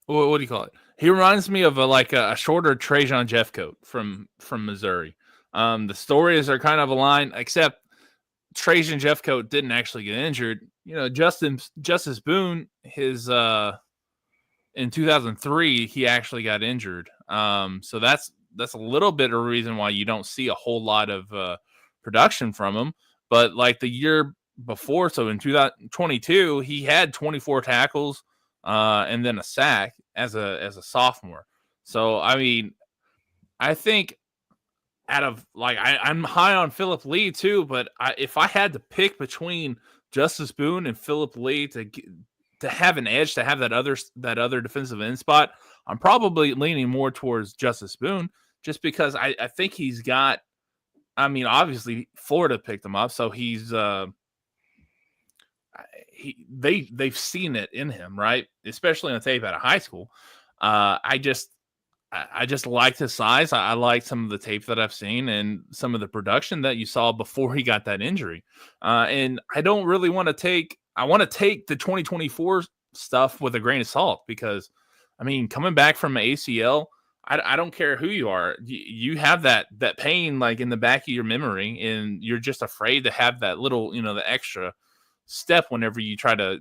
But what do you call it? He reminds me of a shorter Trajan Jeffcoat from Missouri. The stories are kind of aligned, except Trajan Jeffcoat didn't actually get injured. Justice Boone, his in 2003, he actually got injured. So that's a little bit of a reason why you don't see a whole lot of production from him. But like the year before, so in 2022, he had 24 tackles and then a sack as a sophomore. So I mean, I think out of I'm high on Philip Lee too, but if I had to pick between Justice Boone and Philip Lee to have an edge, to have that other defensive end spot, I'm probably leaning more towards Justice Boone, just because I think he's got. I mean, obviously Florida picked him up, so he's they've seen it in him, right? Especially on tape out of high school. I just liked his size. I liked some of the tape that I've seen and some of the production that you saw before he got that injury. And I don't really want to take. I want to take the 2024 stuff with a grain of salt, because, I mean, coming back from an ACL, I don't care who you are. You have that pain like in the back of your memory, and you're just afraid to have that little, the extra step whenever you try to,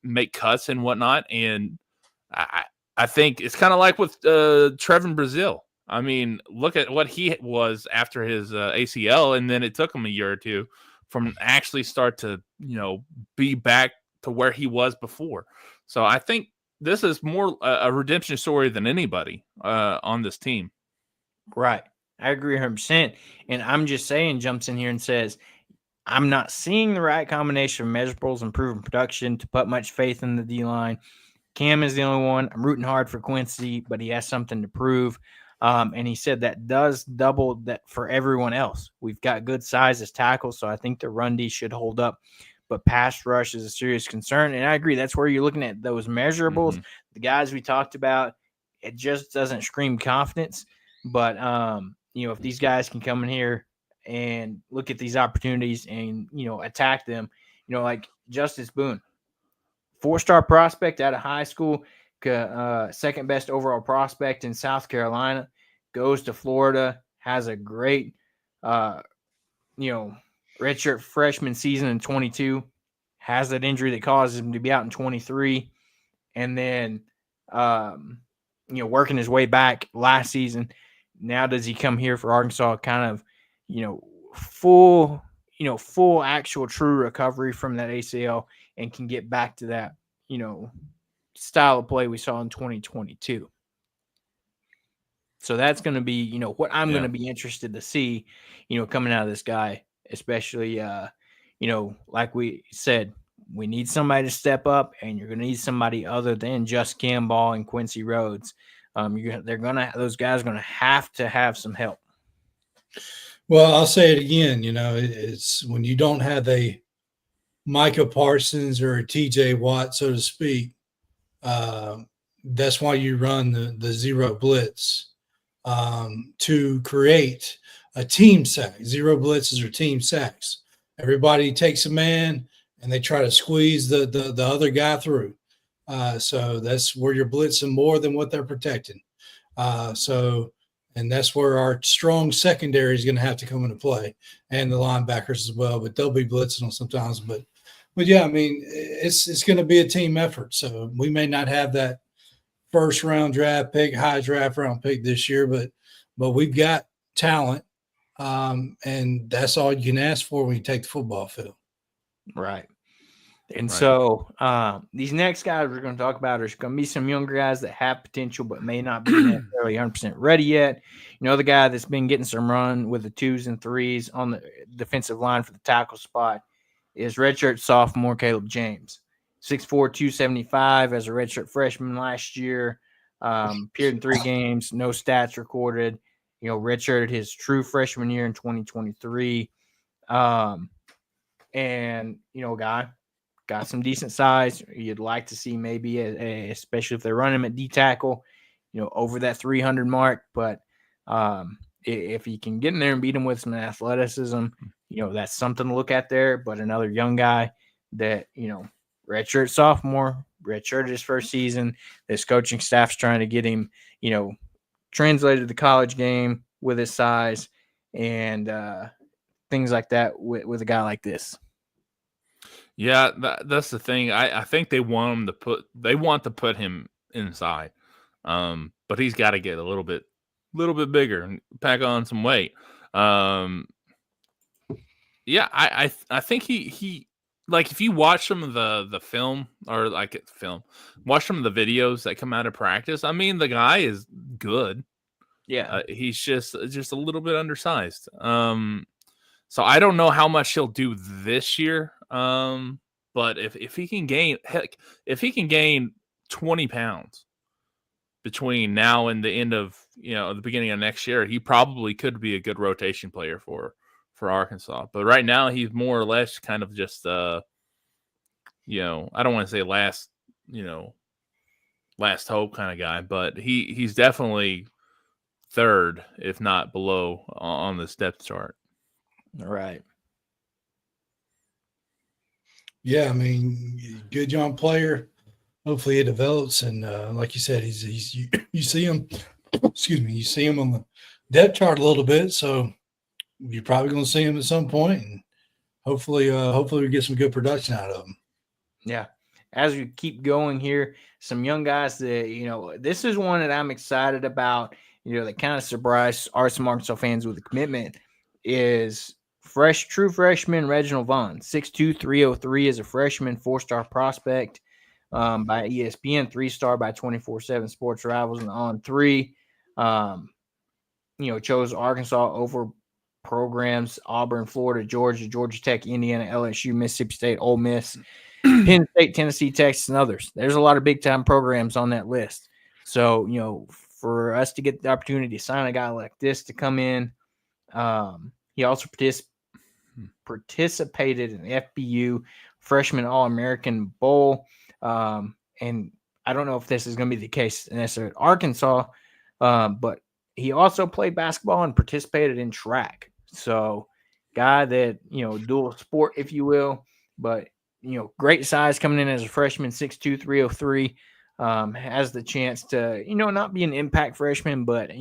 make cuts and whatnot. And I think it's kind of like with Trevin Brazile. I mean, look at what he was after his ACL, and then it took him a year or two from actually start to, be back to where he was before. So I think this is more a redemption story than anybody on this team. Right. I agree 100%. And I'm just saying, jumps in here and says, I'm not seeing the right combination of measurables and proven production to put much faith in the D-line. Cam is the only one. I'm rooting hard for Quincy, but he has something to prove. And he said that does double that for everyone else. We've got good size as tackles, so I think the run D should hold up. But pass rush is a serious concern. And I agree. That's where you're looking at those measurables. Mm-hmm. The guys we talked about, it just doesn't scream confidence. But, if these guys can come in here and look at these opportunities and, attack them, like Justice Boone, 4-star prospect out of high school, second best overall prospect in South Carolina, goes to Florida, has a great, redshirt freshman season in 22, has that injury that causes him to be out in 23, and then, working his way back last season. Now does he come here for Arkansas kind of, full actual true recovery from that ACL and can get back to that, style of play we saw in 2022. So that's going to be, what I'm going to be interested to see, coming out of this guy, especially, like we said, we need somebody to step up, and you're going to need somebody other than just Cam Ball and Quincy Rhodes. Those guys are going to have some help. Well, I'll say it again. It's when you don't have a Micah Parsons or a TJ Watt, so to speak. That's why you run the zero blitz to create a team sack. Zero blitzes are team sacks. Everybody takes a man and they try to squeeze the other guy through. So that's where you're blitzing more than what they're protecting. And that's where our strong secondary is going to have to come into play, and the linebackers as well. But they'll be blitzing them sometimes. But yeah, I mean, it's going to be a team effort. So we may not have that first round draft pick, high draft round pick this year, but we've got talent, and that's all you can ask for when you take the football field. Right. And so these next guys we're going to talk about are going to be some younger guys that have potential but may not be necessarily 100% ready yet. The guy that's been getting some run with the 2s and 3s on the defensive line for the tackle spot is redshirt sophomore Caleb James, 6'4", 275 as a redshirt freshman last year. Appeared in 3 games, no stats recorded. Redshirted his true freshman year in 2023. And guy got some decent size. You'd like to see maybe, especially if they run him at D tackle, over that 300 mark. But if he can get in there and beat him with some athleticism, that's something to look at there. But another young guy that, redshirt sophomore, redshirted his first season. This coaching staff's trying to get him, translated to the college game with his size and things like that with a guy like this. Yeah, that's the thing. I think they want to put him inside, but he's got to get a little bit bigger and pack on some weight. Yeah, I think he like, if you watch some of the film or watch some of the videos that come out of practice. I mean, the guy is good. Yeah, he's just a little bit undersized. So I don't know how much he'll do this year. But if he can gain 20 pounds between now and the end of the beginning of next year, he probably could be a good rotation player for Arkansas. But right now he's more or less kind of just I don't want to say last hope kind of guy, but he's definitely third, if not below, on the depth chart. All right. Yeah, I mean, good young player. Hopefully, it develops, and like you said, you see him. Excuse me, you see him on the depth chart a little bit, so you're probably going to see him at some point, and hopefully we get some good production out of him. Yeah. As we keep going here, some young guys that this is one that I'm excited about. That kind of surprised some Arkansas fans with the commitment is true freshman Reginald Vaughn, 6'2", 303 as a freshman, 4-star prospect by ESPN, 3-star by 24/7 Sports Rivals and On3. Chose Arkansas over programs Auburn, Florida, Georgia Tech, Indiana, LSU, Mississippi State, Ole Miss, Penn State, Tennessee, Texas, and others. There's a lot of big-time programs on that list. So, for us to get the opportunity to sign a guy like this to come in. He also participated in the FBU Freshman All-American Bowl. And I don't know if this is going to be the case necessarily at Arkansas, but he also played basketball and participated in track. So guy that, dual sport, if you will, but, great size coming in as a freshman, 6'2", 303, has the chance to, not be an impact freshman, but,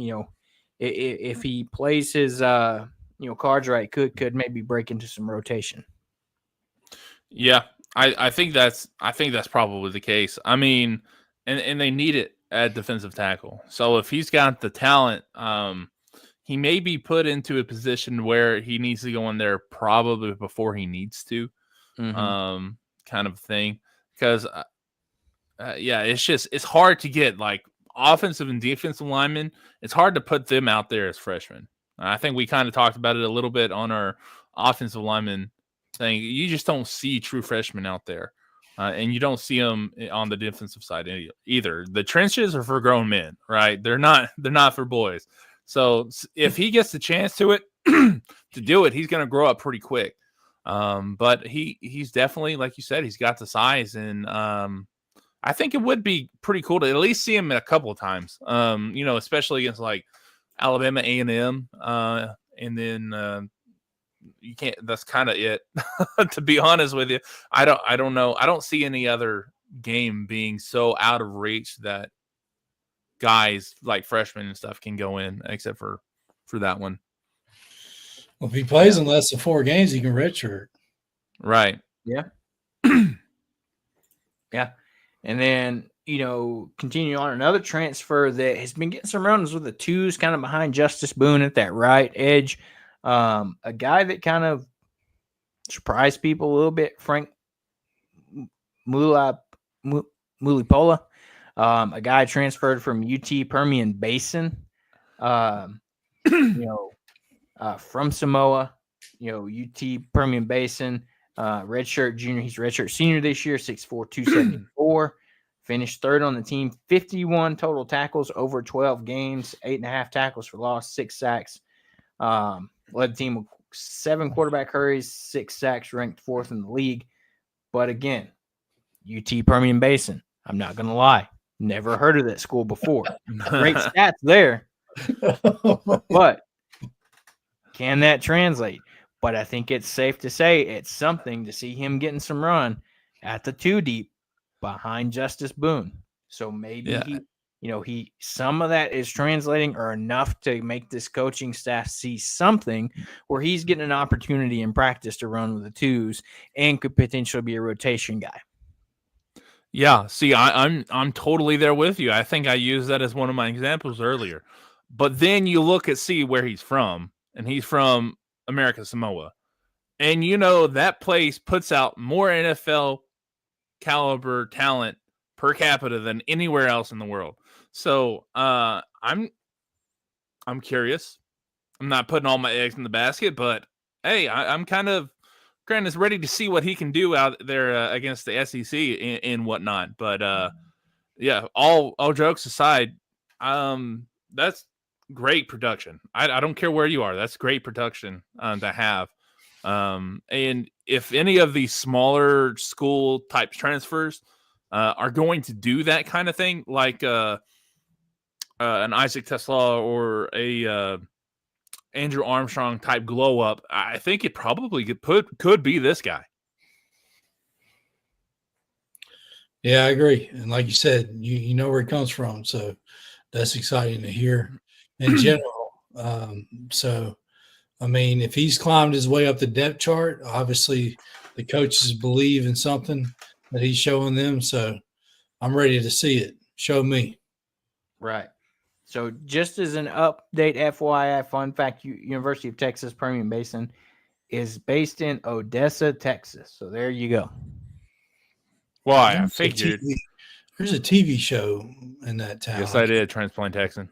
if he plays his, cards right, could maybe break into some rotation. Yeah, I think that's probably the case. I mean, and they need it at defensive tackle. So if he's got the talent, he may be put into a position where he needs to go in there probably before he needs to, kind of thing. Because, it's hard to get like offensive and defensive linemen. It's hard to put them out there as freshmen. I think we kind of talked about it a little bit on our offensive lineman thing. You just don't see true freshmen out there. And you don't see them on the defensive side either. The trenches are for grown men, right? They're not for boys. So if he gets the chance to do it, he's going to grow up pretty quick. But he's definitely, like you said, he's got the size, and I think it would be pretty cool to at least see him a couple of times. Especially against like Alabama A&M, and then you can't. That's kind of it. To be honest with you, I don't know. I don't see any other game being so out of reach that guys like freshmen and stuff can go in, except for that one. Well, if he plays in less than 4 games, he can redshirt. Right. Yeah. Yeah. And then, continue on another transfer that has been getting some runs with the twos, kind of behind Justice Boone at that right edge. A guy that kind of surprised people a little bit, Frank Mulipola, a guy transferred from UT Permian Basin, from Samoa, UT Permian Basin, redshirt junior. He's redshirt senior this year, 6'4", 274. Finished third on the team, 51 total tackles over 12 games, 8.5 tackles for loss, 6 sacks. Led the team with 7 quarterback hurries, 6 sacks, ranked 4th in the league. But again, UT Permian Basin, I'm not going to lie, never heard of that school before. Great stats there. But can that translate? But I think it's safe to say it's something to see him getting some run at the 2 deep behind Justice Boone. So maybe he some of that is translating or enough to make this coaching staff see something where he's getting an opportunity in practice to run with the 2s and could potentially be a rotation guy. Yeah, see, I'm totally there with you. I think I used that as one of my examples earlier. But then you look at see where he's from, and he's from America Samoa. And that place puts out more NFL caliber talent per capita than anywhere else in the world. So I'm curious. I'm not putting all my eggs in the basket, but hey, I'm kind of ready to see what he can do out there against the SEC and whatnot. But all jokes aside, that's great production. I don't care where you are. That's great production to have. And if any of these smaller school type transfers are going to do that kind of thing, like an Isaac Tesla or a Andrew Armstrong type glow up, I think it probably could be this guy. Yeah, I agree. And like you said, you know where he comes from, so that's exciting to hear in general. So, I mean, if he's climbed his way up the depth chart, obviously the coaches believe in something that he's showing them. So I'm ready to see it. Show me. Right. So just as an update, FYI, fun fact, University of Texas Permian Basin is based in Odessa, Texas. So there you go. Well, I figured. There's a TV show in that town. Yes, I did. Transplant Texan.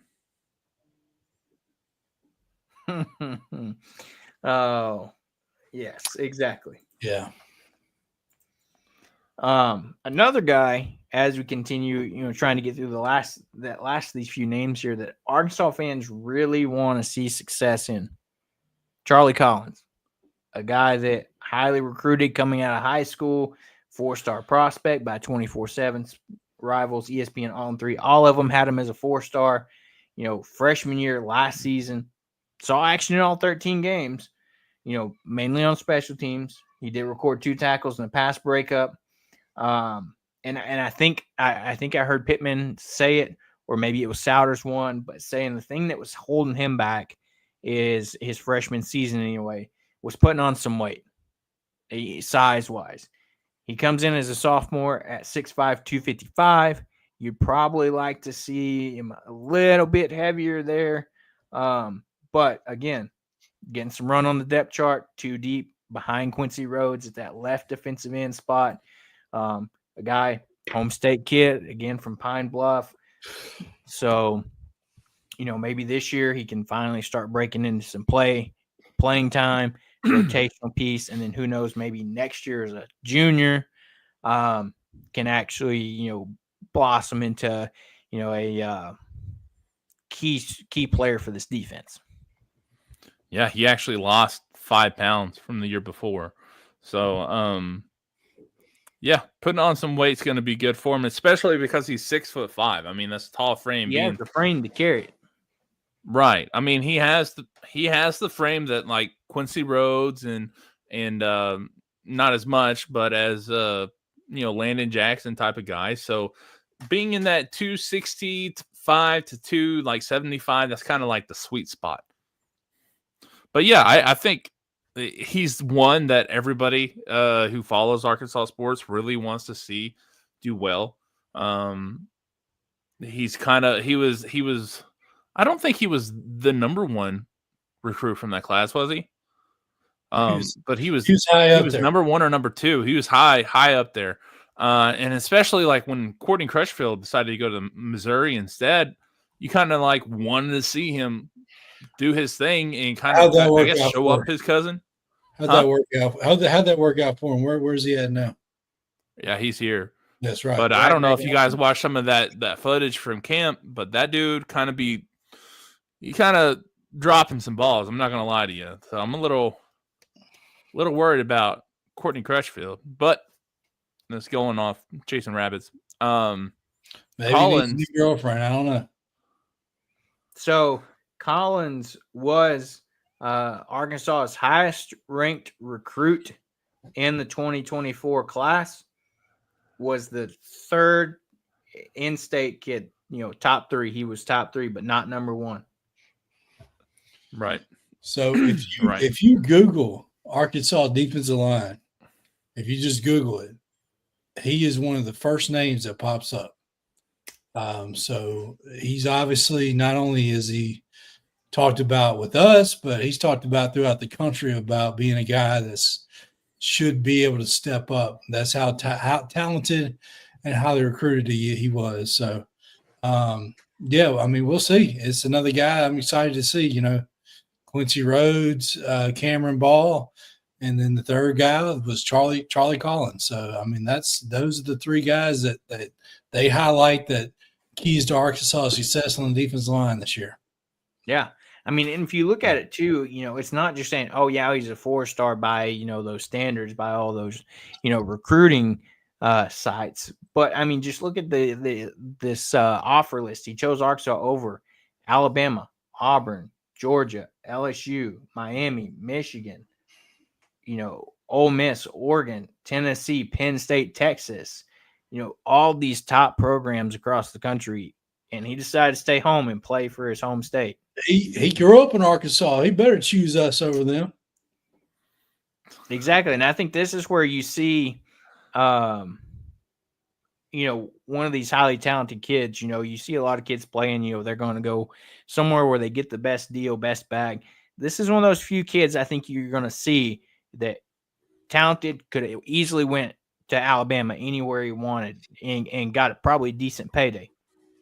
Oh, yes, exactly. Yeah. Another guy, as we continue, trying to get through the last of these few names here that Arkansas fans really want to see success in. Charlie Collins, a guy that highly recruited coming out of high school, 4-star prospect by 24/7 rivals, ESPN All in 3. All of them had him as a 4-star. Freshman year last season, saw action in all 13 games. Mainly on special teams. He did record 2 tackles and a pass breakup. And I think I heard Pittman say it, or maybe it was Souders one, but saying the thing that was holding him back is his freshman season anyway, was putting on some weight, size wise. He comes in as a sophomore at 6'5", 255. You'd probably like to see him a little bit heavier there. But again, getting some run on the depth chart, 2 deep behind Quincy Rhodes at that left defensive end spot. A guy, home state kid, again from Pine Bluff. So, maybe this year he can finally start breaking into some playing time, rotational piece, and then who knows, maybe next year as a junior can actually, blossom into, a key player for this defense. Yeah, he actually lost 5 pounds from the year before. So, yeah, putting on some weight is going to be good for him, especially because he's 6'5". I mean, that's a tall frame. He has the frame to carry it. Right. I mean, he has the frame that like Quincy Rhodes and not as much, but as Landon Jackson type of guy. So being in that 265 to 275, that's kind of like the sweet spot. But yeah, I think he's one that everybody who follows Arkansas sports really wants to see do well. He was. I don't think he was the number 1 recruit from that class, was he? But he was high up there. Number 1 or number 2. He was high up there. And especially like when Courtney Crutchfield decided to go to Missouri instead, you kind of like wanted to see him do his thing and kind of, I guess, show up his cousin. How'd that work out? How'd that work out for him? Where's he at now? Yeah, he's here. That's right. But I don't know if you guys watched some of that footage from camp, but that dude kind of dropping some balls. I'm not going to lie to you. So I'm a little worried about Courtney Crutchfield, but that's going off chasing rabbits. Maybe Collins, he needs a new girlfriend. I don't know. So Collins was Arkansas's highest ranked recruit in the 2024 class, was the 3rd in-state kid, top 3. He was top 3, but not number 1. Right. So if you Google Arkansas defensive line, if you just Google it, he is one of the first names that pops up. So he's obviously, not only is he talked about with us, but he's talked about throughout the country about being a guy that's should be able to step up. That's how talented and highly recruited he was. So, yeah, I mean, we'll see. It's another guy I'm excited to see, Quincy Rhodes, Cameron Ball, and then the third guy was Charlie Collins. So, I mean, those are the 3 guys that they highlight that keys to Arkansas' success on the defensive line this year. Yeah. I mean, and if you look at it too, it's not just saying, oh yeah, he's a 4-star by, those standards, by all those, recruiting sites. But I mean, just look at this offer list. He chose Arkansas over Alabama, Auburn, Georgia, LSU, Miami, Michigan, Ole Miss, Oregon, Tennessee, Penn State, Texas, all these top programs across the country. And he decided to stay home and play for his home state. He grew up in Arkansas. He better choose us over them. Exactly. And I think this is where you see, one of these highly talented kids, you see a lot of kids playing, they're going to go somewhere where they get the best deal, best bag. This is one of those few kids I think you're going to see that talented, could easily went to Alabama anywhere he wanted and got a probably decent payday,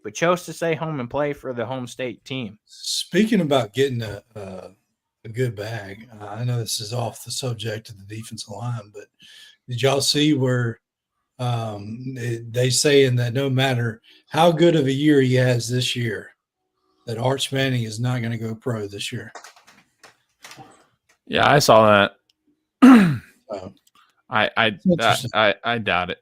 but chose to stay home and play for the home state team. Speaking about getting a good bag, I know this is off the subject of the defensive line, but did y'all see where They saying that no matter how good of a year he has this year, that Arch Manning is not going to go pro this year. Yeah, I saw that. So, I doubt it.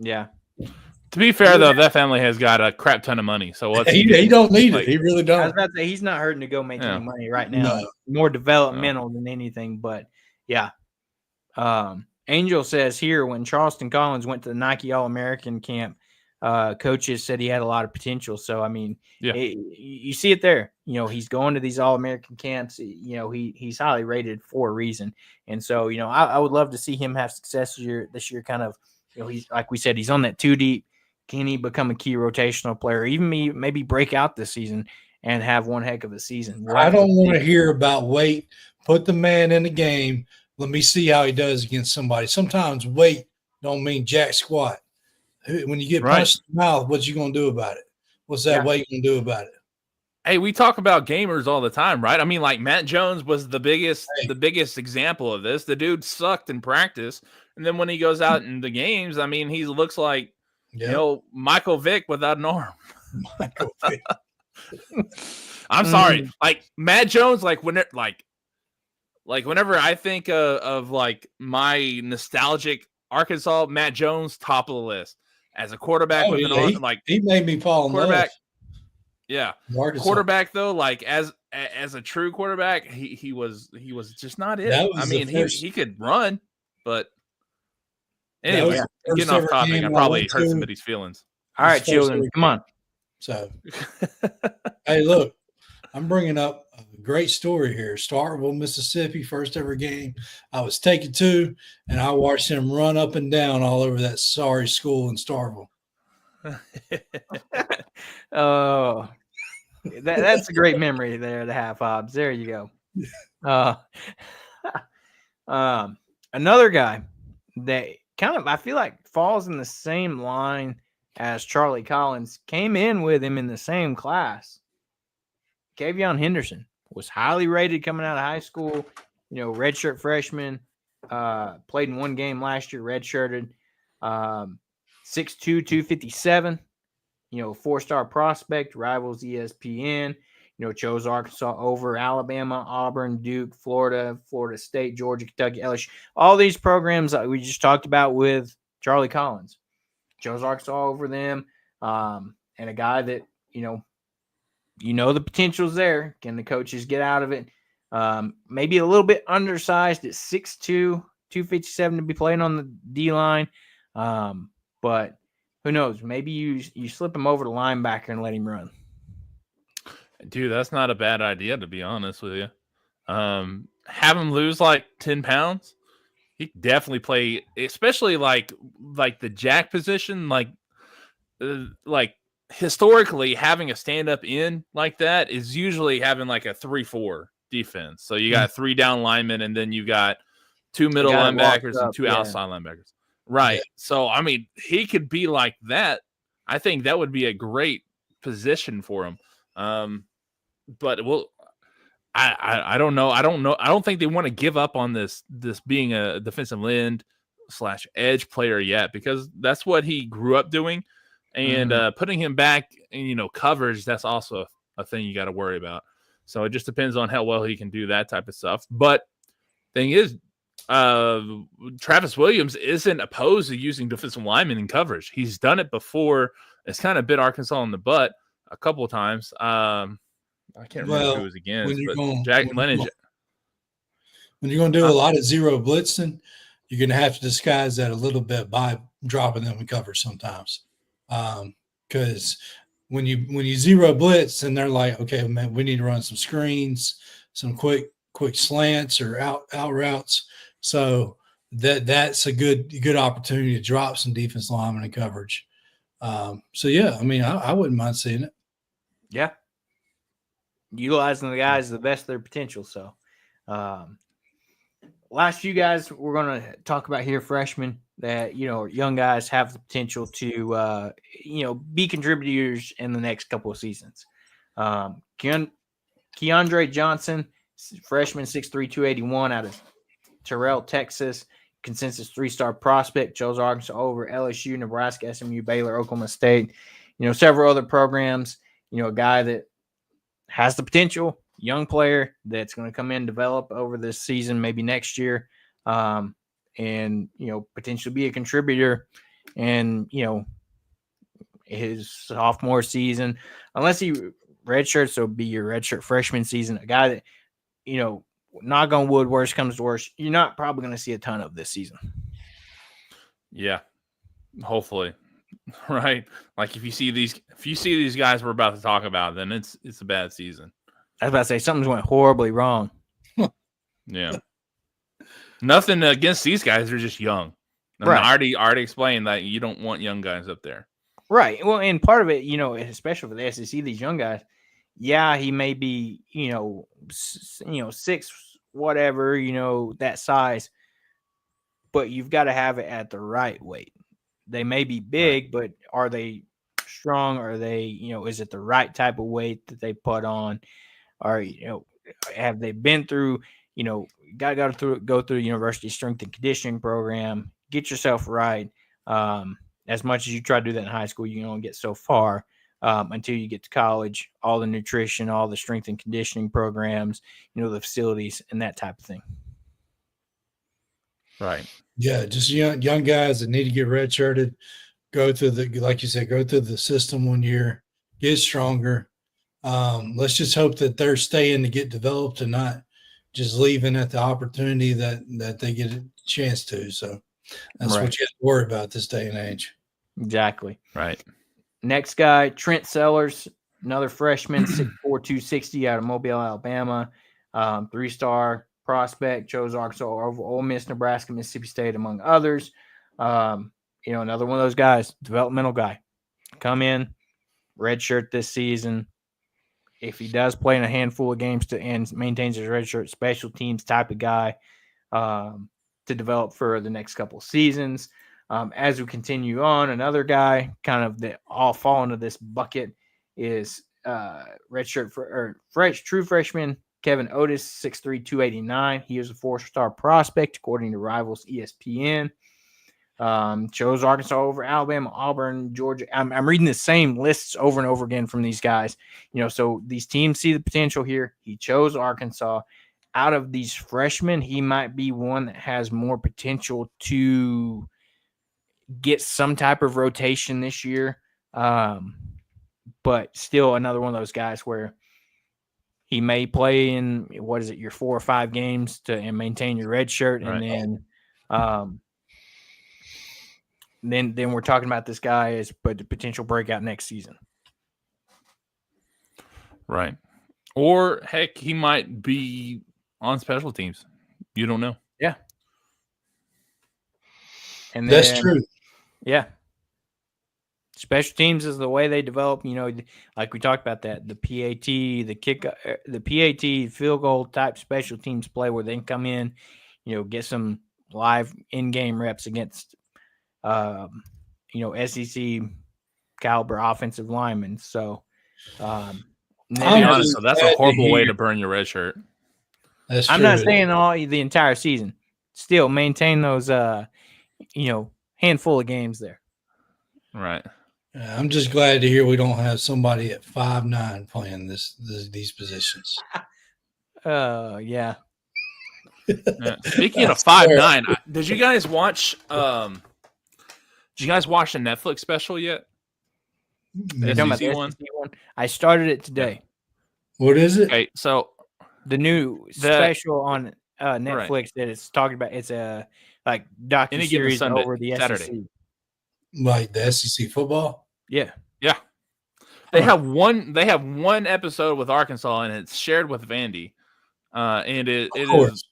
Yeah. To be fair, though, that family has got a crap ton of money. So what's he don't need it. He really I was don't. about to say he's not hurting to go make Yeah. any money right now. No. More developmental than anything, but yeah. Angel says here when Charleston Collins went to the Nike All-American camp, coaches said he had a lot of potential. So I mean, Yeah. you see it there. You know, he's going to these All-American camps. You know, he's highly rated for a reason. And so, you know, I would love to see him have success this year. Kind of, you know, he's like we said, he's on that 2 deep. Can he become a key rotational player? Even maybe break out this season and have one heck of a season. I don't want to hear about weight. Put the man in the game. Let me see how he does against somebody. Sometimes weight don't mean jack squat. When you get punched in the mouth, what you going to do about it? What's that weight going to do about it? Hey, we talk about gamers all the time, right? I mean, like Matt Jones was the biggest example of this. The dude sucked in practice, and then when he goes out in the games, I mean, he looks like you know Michael Vick without an arm. Michael Vick. I'm sorry, like Matt Jones, whenever I think of like my nostalgic Arkansas, Matt Jones, top of the list as a quarterback with an arm. Like he made me fall in love. Yeah, quarterback though, like as a true quarterback, he was just not it. I mean, he could run, but anyway, getting off topic, I probably hurt somebody's feelings. All right, children, come on. So, hey, look, I'm bringing up a great story here. Starkville, Mississippi, first ever game. I was taken to, and I watched him run up and down all over that sorry school in Starkville. Oh, that's a great memory there to have, Hobbs. There you go. Another guy that kind of I feel like falls in the same line as Charlie Collins, came in with him in the same class. Kavion Henderson was highly rated coming out of high school. You know, redshirt freshman, played in one game last year, redshirted. 6'2", 257. You know, 4-star prospect, rivals ESPN. You know, chose Arkansas over Alabama, Auburn, Duke, Florida, Florida State, Georgia, Kentucky, LSU. All these programs that we just talked about with Charlie Collins. Chose Arkansas over them. And a guy that, you know the potential's there. Can the coaches get out of it? Maybe a little bit undersized at 6'2", 257 to be playing on the D-line. But who knows? Maybe you slip him over to linebacker and let him run. Dude, that's not a bad idea, to be honest with you. Have him lose like 10 pounds. He could definitely play, especially like the jack position. Like historically, having a stand-up end like that is usually having like a 3-4 defense. So you got 3 down linemen, and then you got 2 middle linebackers and 2 outside linebackers. Right. Yeah. So, I mean, he could be like that. I think that would be a great position for him. But I don't know. I don't think they want to give up on this being a defensive end / edge player yet, because that's what he grew up doing. And putting him back in, coverage, that's also a thing you got to worry about. So it just depends on how well he can do that type of stuff. But thing is, Travis Williams isn't opposed to using defensive linemen in coverage. He's done it before. It's kind of bit Arkansas in the butt a couple of times. I can't remember who it was against, but Jack Lennon. When you're going to do a lot of zero blitzing, you're going to have to disguise that a little bit by dropping them in coverage sometimes. Because when you zero blitz and they're like, okay, man, we need to run some screens, some quick slants or out routes. So that's a good opportunity to drop some defense linemen in coverage. So yeah, I mean, I wouldn't mind seeing it. Yeah. Utilizing the guys to the best of their potential. So last few guys we're going to talk about here, freshmen that, young guys have the potential to, be contributors in the next couple of seasons. Keandre Johnson, freshman, 6'3", 281 out of Terrell, Texas. consensus 3-star prospect, chose Arkansas over LSU, Nebraska, SMU, Baylor, Oklahoma State, several other programs. A guy that has the potential, young player that's going to come in and develop over this season, maybe next year, and potentially be a contributor. And his sophomore season, unless he redshirts, so be your redshirt freshman season, a guy that knock on wood, worst comes to worst, you're not probably going to see a ton of this season. Yeah, hopefully, right? Like if you see these guys we're about to talk about, then it's a bad season. I was about to say something's went horribly wrong. Yeah, nothing against these guys; they're just young. Right. I already explained that you don't want young guys up there. Right. Well, and part of it, especially for the SEC, these young guys. Yeah, he may be, 6, whatever, that size, but you've got to have it at the right weight. They may be big, but are they strong? Are they, is it the right type of weight that they put on? Or, have they been through, got to go through university strength and conditioning program, get yourself right. As much as you try to do that in high school, you can only get so far. Until you get to college, all the nutrition, all the strength and conditioning programs, the facilities and that type of thing. Right. Yeah, just young guys that need to get redshirted, go through like you said, go through the system 1 year, get stronger. Let's just hope that they're staying to get developed and not just leaving at the opportunity that they get a chance to. So that's what you have to worry about this day and age. Exactly. Right. Next guy, Trent Sellers, another freshman, 6'4", 260 out of Mobile, Alabama. 3-star prospect, chose Arkansas over Ole Miss, Nebraska, Mississippi State, among others. Another one of those guys, developmental guy. Come in, redshirt this season. If he does play in a handful of games and maintains his redshirt, special teams type of guy to develop for the next couple of seasons. As we continue on, another guy kind of that all fall into this bucket is true freshman Kevin Otis, 6'3", 289. He is a 4-star prospect according to Rivals ESPN. Chose Arkansas over Alabama, Auburn, Georgia. I'm reading the same lists over and over again from these guys. So these teams see the potential here. He chose Arkansas. Out of these freshmen, he might be one that has more potential to get some type of rotation this year. But still another one of those guys where he may play in, your 4 or 5 games and maintain your red shirt. And then we're talking about this guy as but the potential breakout next season. Right. Or heck, he might be on special teams. You don't know. Yeah. And that's true. Yeah. Special teams is the way they develop, like we talked about that, the PAT, the PAT field goal type special teams play where they can come in, get some live in-game reps against, SEC caliber offensive linemen. So, to be honest, so that's a horrible way to burn your red shirt. That's true. I'm not saying the entire season. Still maintain those, handful of games there. Right. I'm just glad to hear we don't have somebody at 5'9" playing these positions. Yeah. Yeah. Speaking of 5'9", did you guys watch? Did you guys watch the Netflix special yet? You're talking about the SEC one? I started it today. What is it? Okay, so the new special on Netflix that it's talking about. It's a docu-series over the Saturday. SEC. Like the SEC football? Yeah. Yeah. They have one episode with Arkansas, and it's shared with Vandy. And it is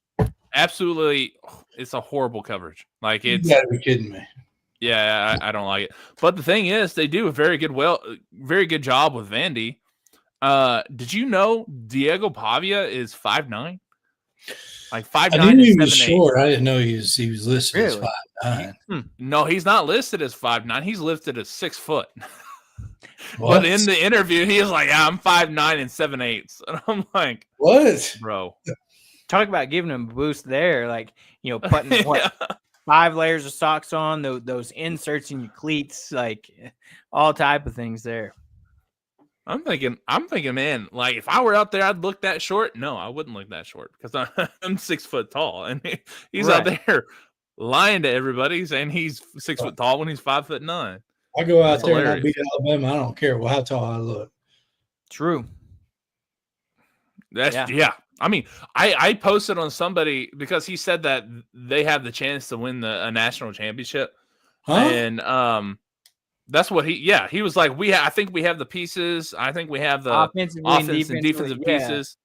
absolutely, it's a horrible coverage. Like, it's, you gotta be kidding me. Yeah, I don't like it. But the thing is, they do a very good job with Vandy. Did you know Diego Pavia is 5'9"? Like 5'9" I knew he was 7'8". short. I didn't know he was listed as 5'9". No, he's not listed as 5'9". He's listed as 6 foot. But in the interview, he was like, "Yeah, I'm 5'9" and 7/8". And I'm like, "What, bro?" Talk about giving him a boost there, putting what 5 layers of socks on, those inserts in your cleats, like all type of things there. I'm thinking, man, like if I were out there, I'd look that short. No, I wouldn't look that short because I'm 6 foot tall, and he's out there lying to everybody saying he's 6 foot tall when he's 5'9". I go out That's there hilarious. and I beat Alabama. I don't care how tall I look. True. Yeah. I mean, I posted on somebody because he said that they have the chance to win a national championship, and that's what he was like. I think we have the pieces. I think we have the offense and defensive pieces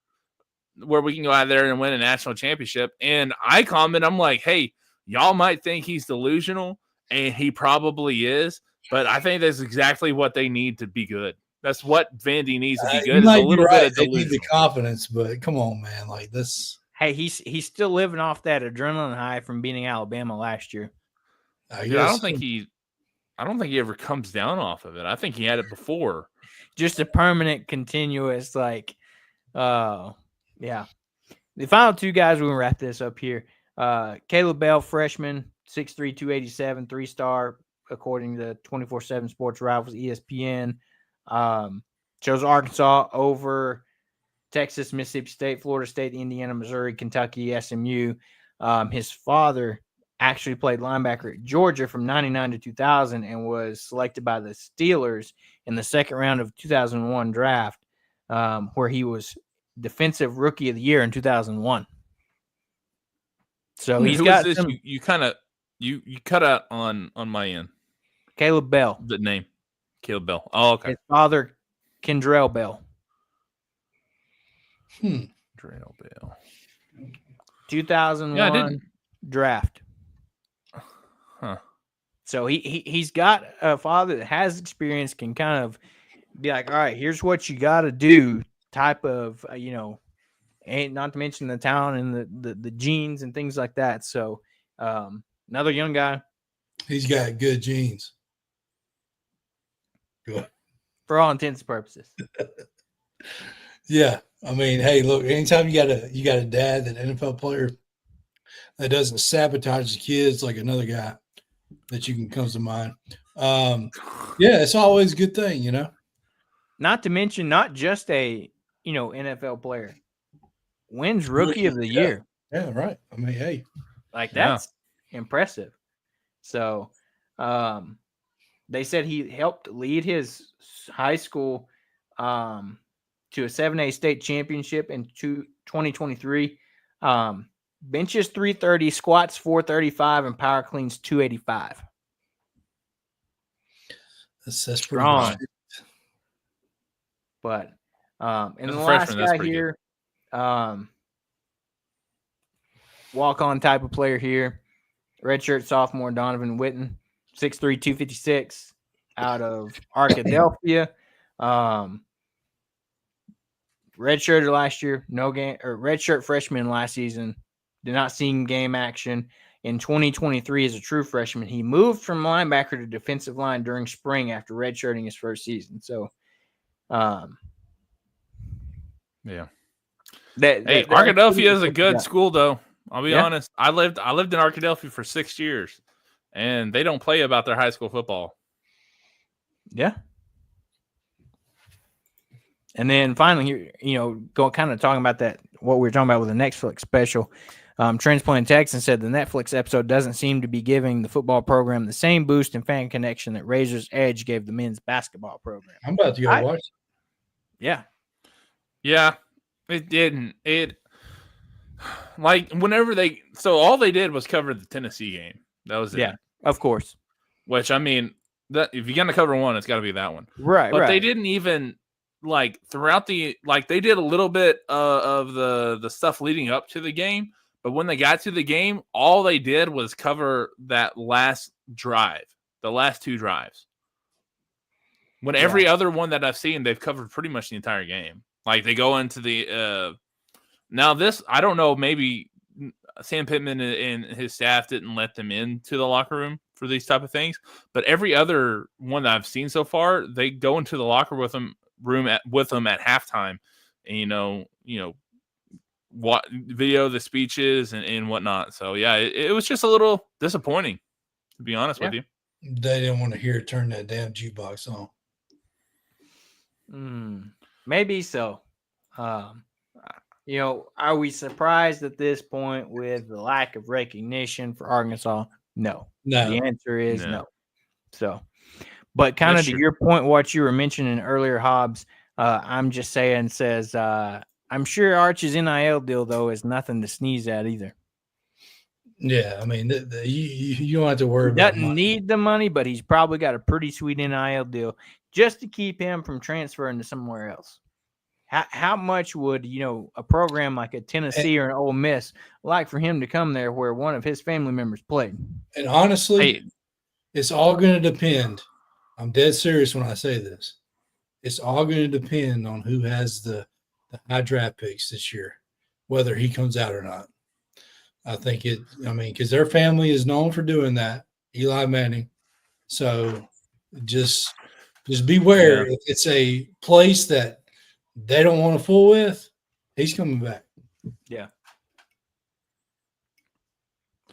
where we can go out there and win a national championship. And I comment, I'm like, hey, y'all might think he's delusional, and he probably is, but I think that's exactly what they need to be good. That's what Vandy needs to be good. Is a little bit of delusion. They need the confidence, but come on, man, like this. Hey, he's still living off that adrenaline high from beating Alabama last year. I don't think he ever comes down off of it. I think he had it before. Just a permanent, continuous, like, yeah. The final 2 guys, we're going to wrap this up here. Caleb Bell, freshman, 6'3", 287, 3-star, according to 24/7 Sports Rivals, ESPN. Chose Arkansas over Texas, Mississippi State, Florida State, Indiana, Missouri, Kentucky, SMU. His father actually played linebacker at Georgia from 99 to 2000 and was selected by the Steelers in the second round of 2001 draft, where he was defensive rookie of the year in 2001. So he's got this? You cut out on my end. Caleb Bell. The name. Caleb Bell. Oh, okay. His father, Kendrell Bell. Kendrell Bell. 2001 draft. Huh. So he's got a father that has experience, can kind of be like, all right, here's what you got to do type of, and not to mention the talent and the genes and things like that. So another young guy. He's got good genes. Good. For all intents and purposes. Yeah. I mean, hey, look, anytime you got a dad, that NFL player that doesn't sabotage the kids like another guy that comes to mind. Yeah, it's always a good thing, Not to mention, not just a, NFL player. Wins rookie of the year. Yeah, right. I mean, hey. Like, that's impressive. So, they said he helped lead his high school to a 7A state championship in 2023. Benches 330, squats 435, and power cleans 285. That's pretty strong. But and the last guy here, walk-on type of player here, redshirt sophomore Donovan Witten, 6'3", 256, out of Arkadelphia. Redshirted last year, no game, or redshirt freshman last season, did not see game action. In 2023, as a true freshman, he moved from linebacker to defensive line during spring after redshirting his first season. So, yeah. Arkadelphia is a good school, though. I'll be honest. I lived in Arkadelphia for 6 years, and they don't play about their high school football. Yeah. And then finally, talking about that, what we were talking about with the Netflix special, Transplant Texan said the Netflix episode doesn't seem to be giving the football program the same boost and fan connection that Razor's Edge gave the men's basketball program. I'm about to go watch it. Yeah. Yeah, it didn't. All they did was cover the Tennessee game. That was it. Yeah, of course. Which, I mean, that if you're going to cover one, it's got to be that one. Right, but they didn't even, throughout they did a little bit of the stuff leading up to the game, but when they got to the game, all they did was cover that last drive, the last 2 drives. When every other one that I've seen, they've covered pretty much the entire game. Like, they go into the now this, I don't know, maybe Sam Pittman and his staff didn't let them into the locker room for these type of things, but every other one that I've seen so far, they go into the locker room at halftime, and video the speeches and whatnot. So yeah, it was just a little disappointing, to be honest with you. They didn't want to hear it turn that damn jukebox on. Maybe so. Are we surprised at this point with the lack of recognition for Arkansas? No. The answer is no. So, but kind of to your point, what you were mentioning earlier, Hobbs, I'm just saying, I'm sure Archie's NIL deal, though, is nothing to sneeze at either. Yeah, I mean, you don't have to worry about it. He doesn't need the money, but he's probably got a pretty sweet NIL deal just to keep him from transferring to somewhere else. How much would, a program like a Tennessee or an Ole Miss like for him to come there where one of his family members played? And honestly, it's all going to depend. I'm dead serious when I say this. It's all going to depend on who has the high draft picks this year, whether he comes out or not. I think because their family is known for doing that, Eli Manning. So just beware. If it's a place that they don't want to fool with, he's coming back. Yeah.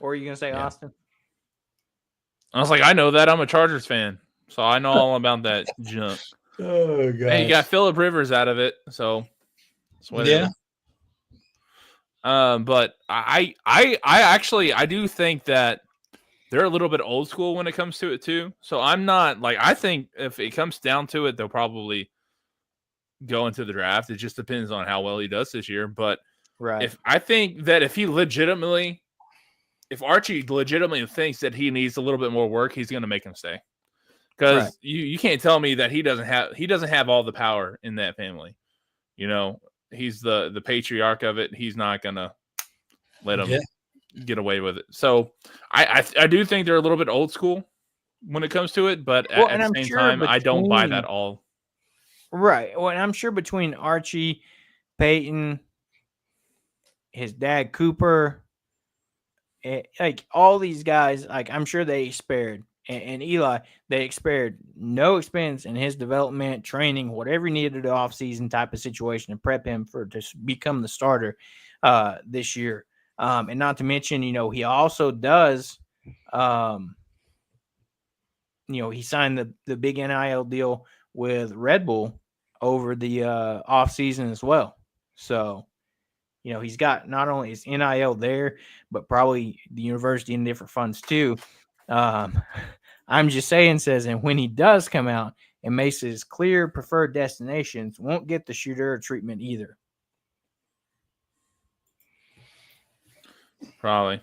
Or are you going to say Austin? I was like, I know that. I'm a Chargers fan, so I know all about that junk. Oh, God. Hey, you got Phillip Rivers out of it, so yeah. But I actually do think that they're a little bit old school when it comes to it too. So I'm not I think if it comes down to it, they'll probably go into the draft. It just depends on how well he does this year. But if Archie legitimately thinks that he needs a little bit more work, he's going to make him stay. Because you can't tell me that he doesn't have all the power in that family. He's the patriarch of it. He's not going to let him get away with it. So I do think they're a little bit old school when it comes to it, but at the same time, I don't buy that all. Right. Well, and I'm sure between Archie, Peyton, his dad Cooper, all these guys, I'm sure they spared. And Eli, they spared no expense in his development, training, whatever he needed, off-season type of situation to prep him to become the starter this year. And not to mention, he also does, he signed the big NIL deal with Red Bull over the off-season as well. So, he's got not only his NIL there, but probably the university and different funds too. I'm just saying, and when he does come out and makes his clear preferred destinations, won't get the shooter treatment either. Probably.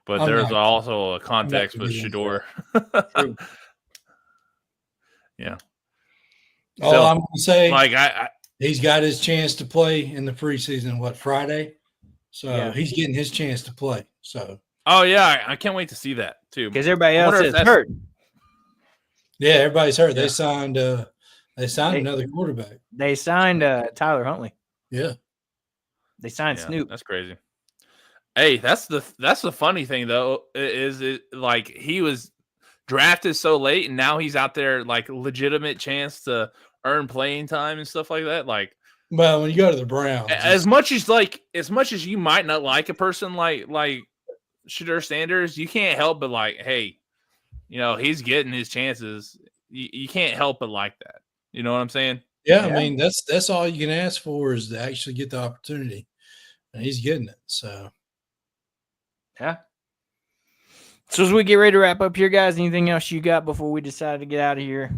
But there's also a context with Shador. Yeah. All I'm going to say, he's got his chance to play in the preseason, Friday? So he's getting his chance to play. So. Oh, yeah. I can't wait to see that, too. Because everybody else is hurt. Yeah, everybody's hurt. Yeah. They signed another quarterback. They signed Tyler Huntley. Yeah. They signed Snoop. That's crazy. Hey, that's the funny thing, though, is he was drafted so late, and now he's out there, legitimate chance to earn playing time and stuff like that. Well, when you go to the Browns. As much as you might not like a person like Shedeur Sanders, you can't help but hey, he's getting his chances. You can't help but like that. You know what I'm saying? Yeah, I mean, that's all you can ask for is to actually get the opportunity. And he's getting it. So yeah. So as we get ready to wrap up here, guys, anything else you got before we decide to get out of here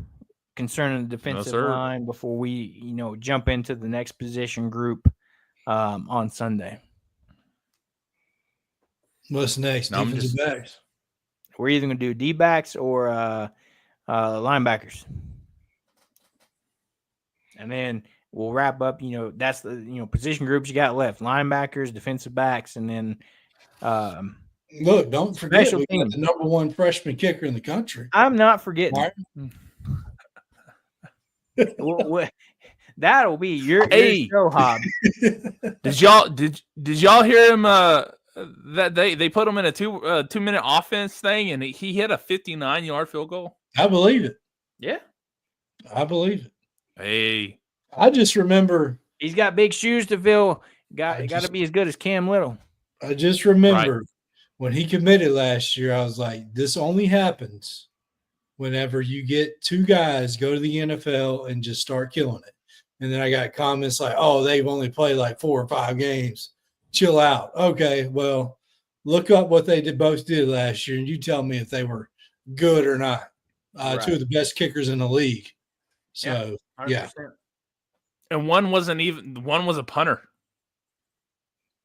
concerning the defensive line before we, jump into the next position group on Sunday? What's next? Defensive backs. We're either going to do D-backs or linebackers. And then we'll wrap up, that's the, position groups you got left. Linebackers, defensive backs, and then look, don't forget we got the number one freshman kicker in the country. I'm not forgetting. That'll be your show, Hobbs. Did y'all hear him that they put him in a 2-minute offense thing and he hit a 59-yard field goal? I believe it. Yeah. I believe it. Hey. I just remember he's got big shoes to fill. Got to be as good as Cam Little. I just remember when he committed last year, I was like, this only happens whenever you get two guys go to the NFL and just start killing it. And then I got comments like, oh, they've only played like 4 or 5 games. Chill out. Okay, well, look up what they both did last year, and you tell me if they were good or not. Two of the best kickers in the league. So, yeah. And one was a punter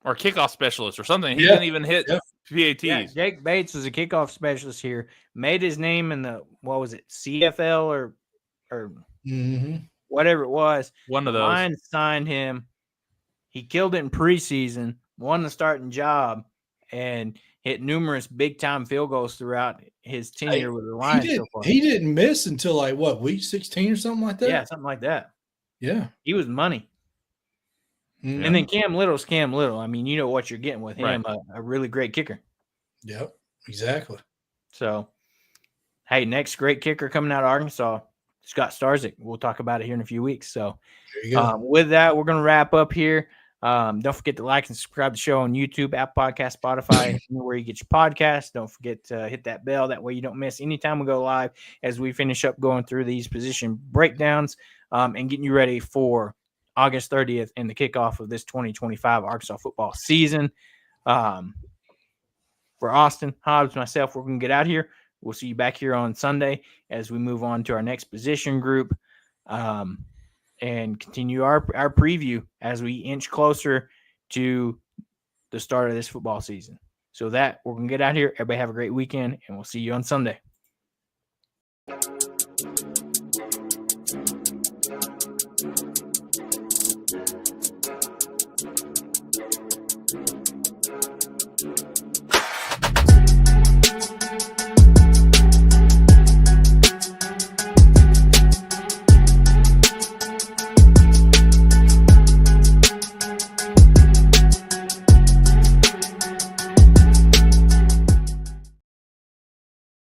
or kickoff specialist or something. He didn't even hit PATs. Yeah, Jake Bates was a kickoff specialist here. Made his name in the CFL or whatever it was. One of those. Lions signed him. He killed it in preseason, won the starting job, and hit numerous big-time field goals throughout his tenure with the Lions so far. He didn't miss until week 16 or something like that? Yeah, something like that. Yeah. He was money. Mm-hmm. And then Cam Little's Cam Little. I mean, you know what you're getting with him, a really great kicker. Yep, exactly. So, hey, next great kicker coming out of Arkansas, Scott Starzik. We'll talk about it here in a few weeks. So, there you go. With that, we're going to wrap up here. Don't forget to like and subscribe to the show on YouTube, Apple Podcast, Spotify, anywhere you get your podcast. Don't forget to hit that bell. That way you don't miss any time we go live as we finish up going through these position breakdowns and getting you ready for August 30th and the kickoff of this 2025 Arkansas football season. For Austin, Hobbs, myself, we're going to get out here. We'll see you back here on Sunday as we move on to our next position group. And continue our preview as we inch closer to the start of this football season. So we're going to get out here. Everybody have a great weekend, and we'll see you on Sunday.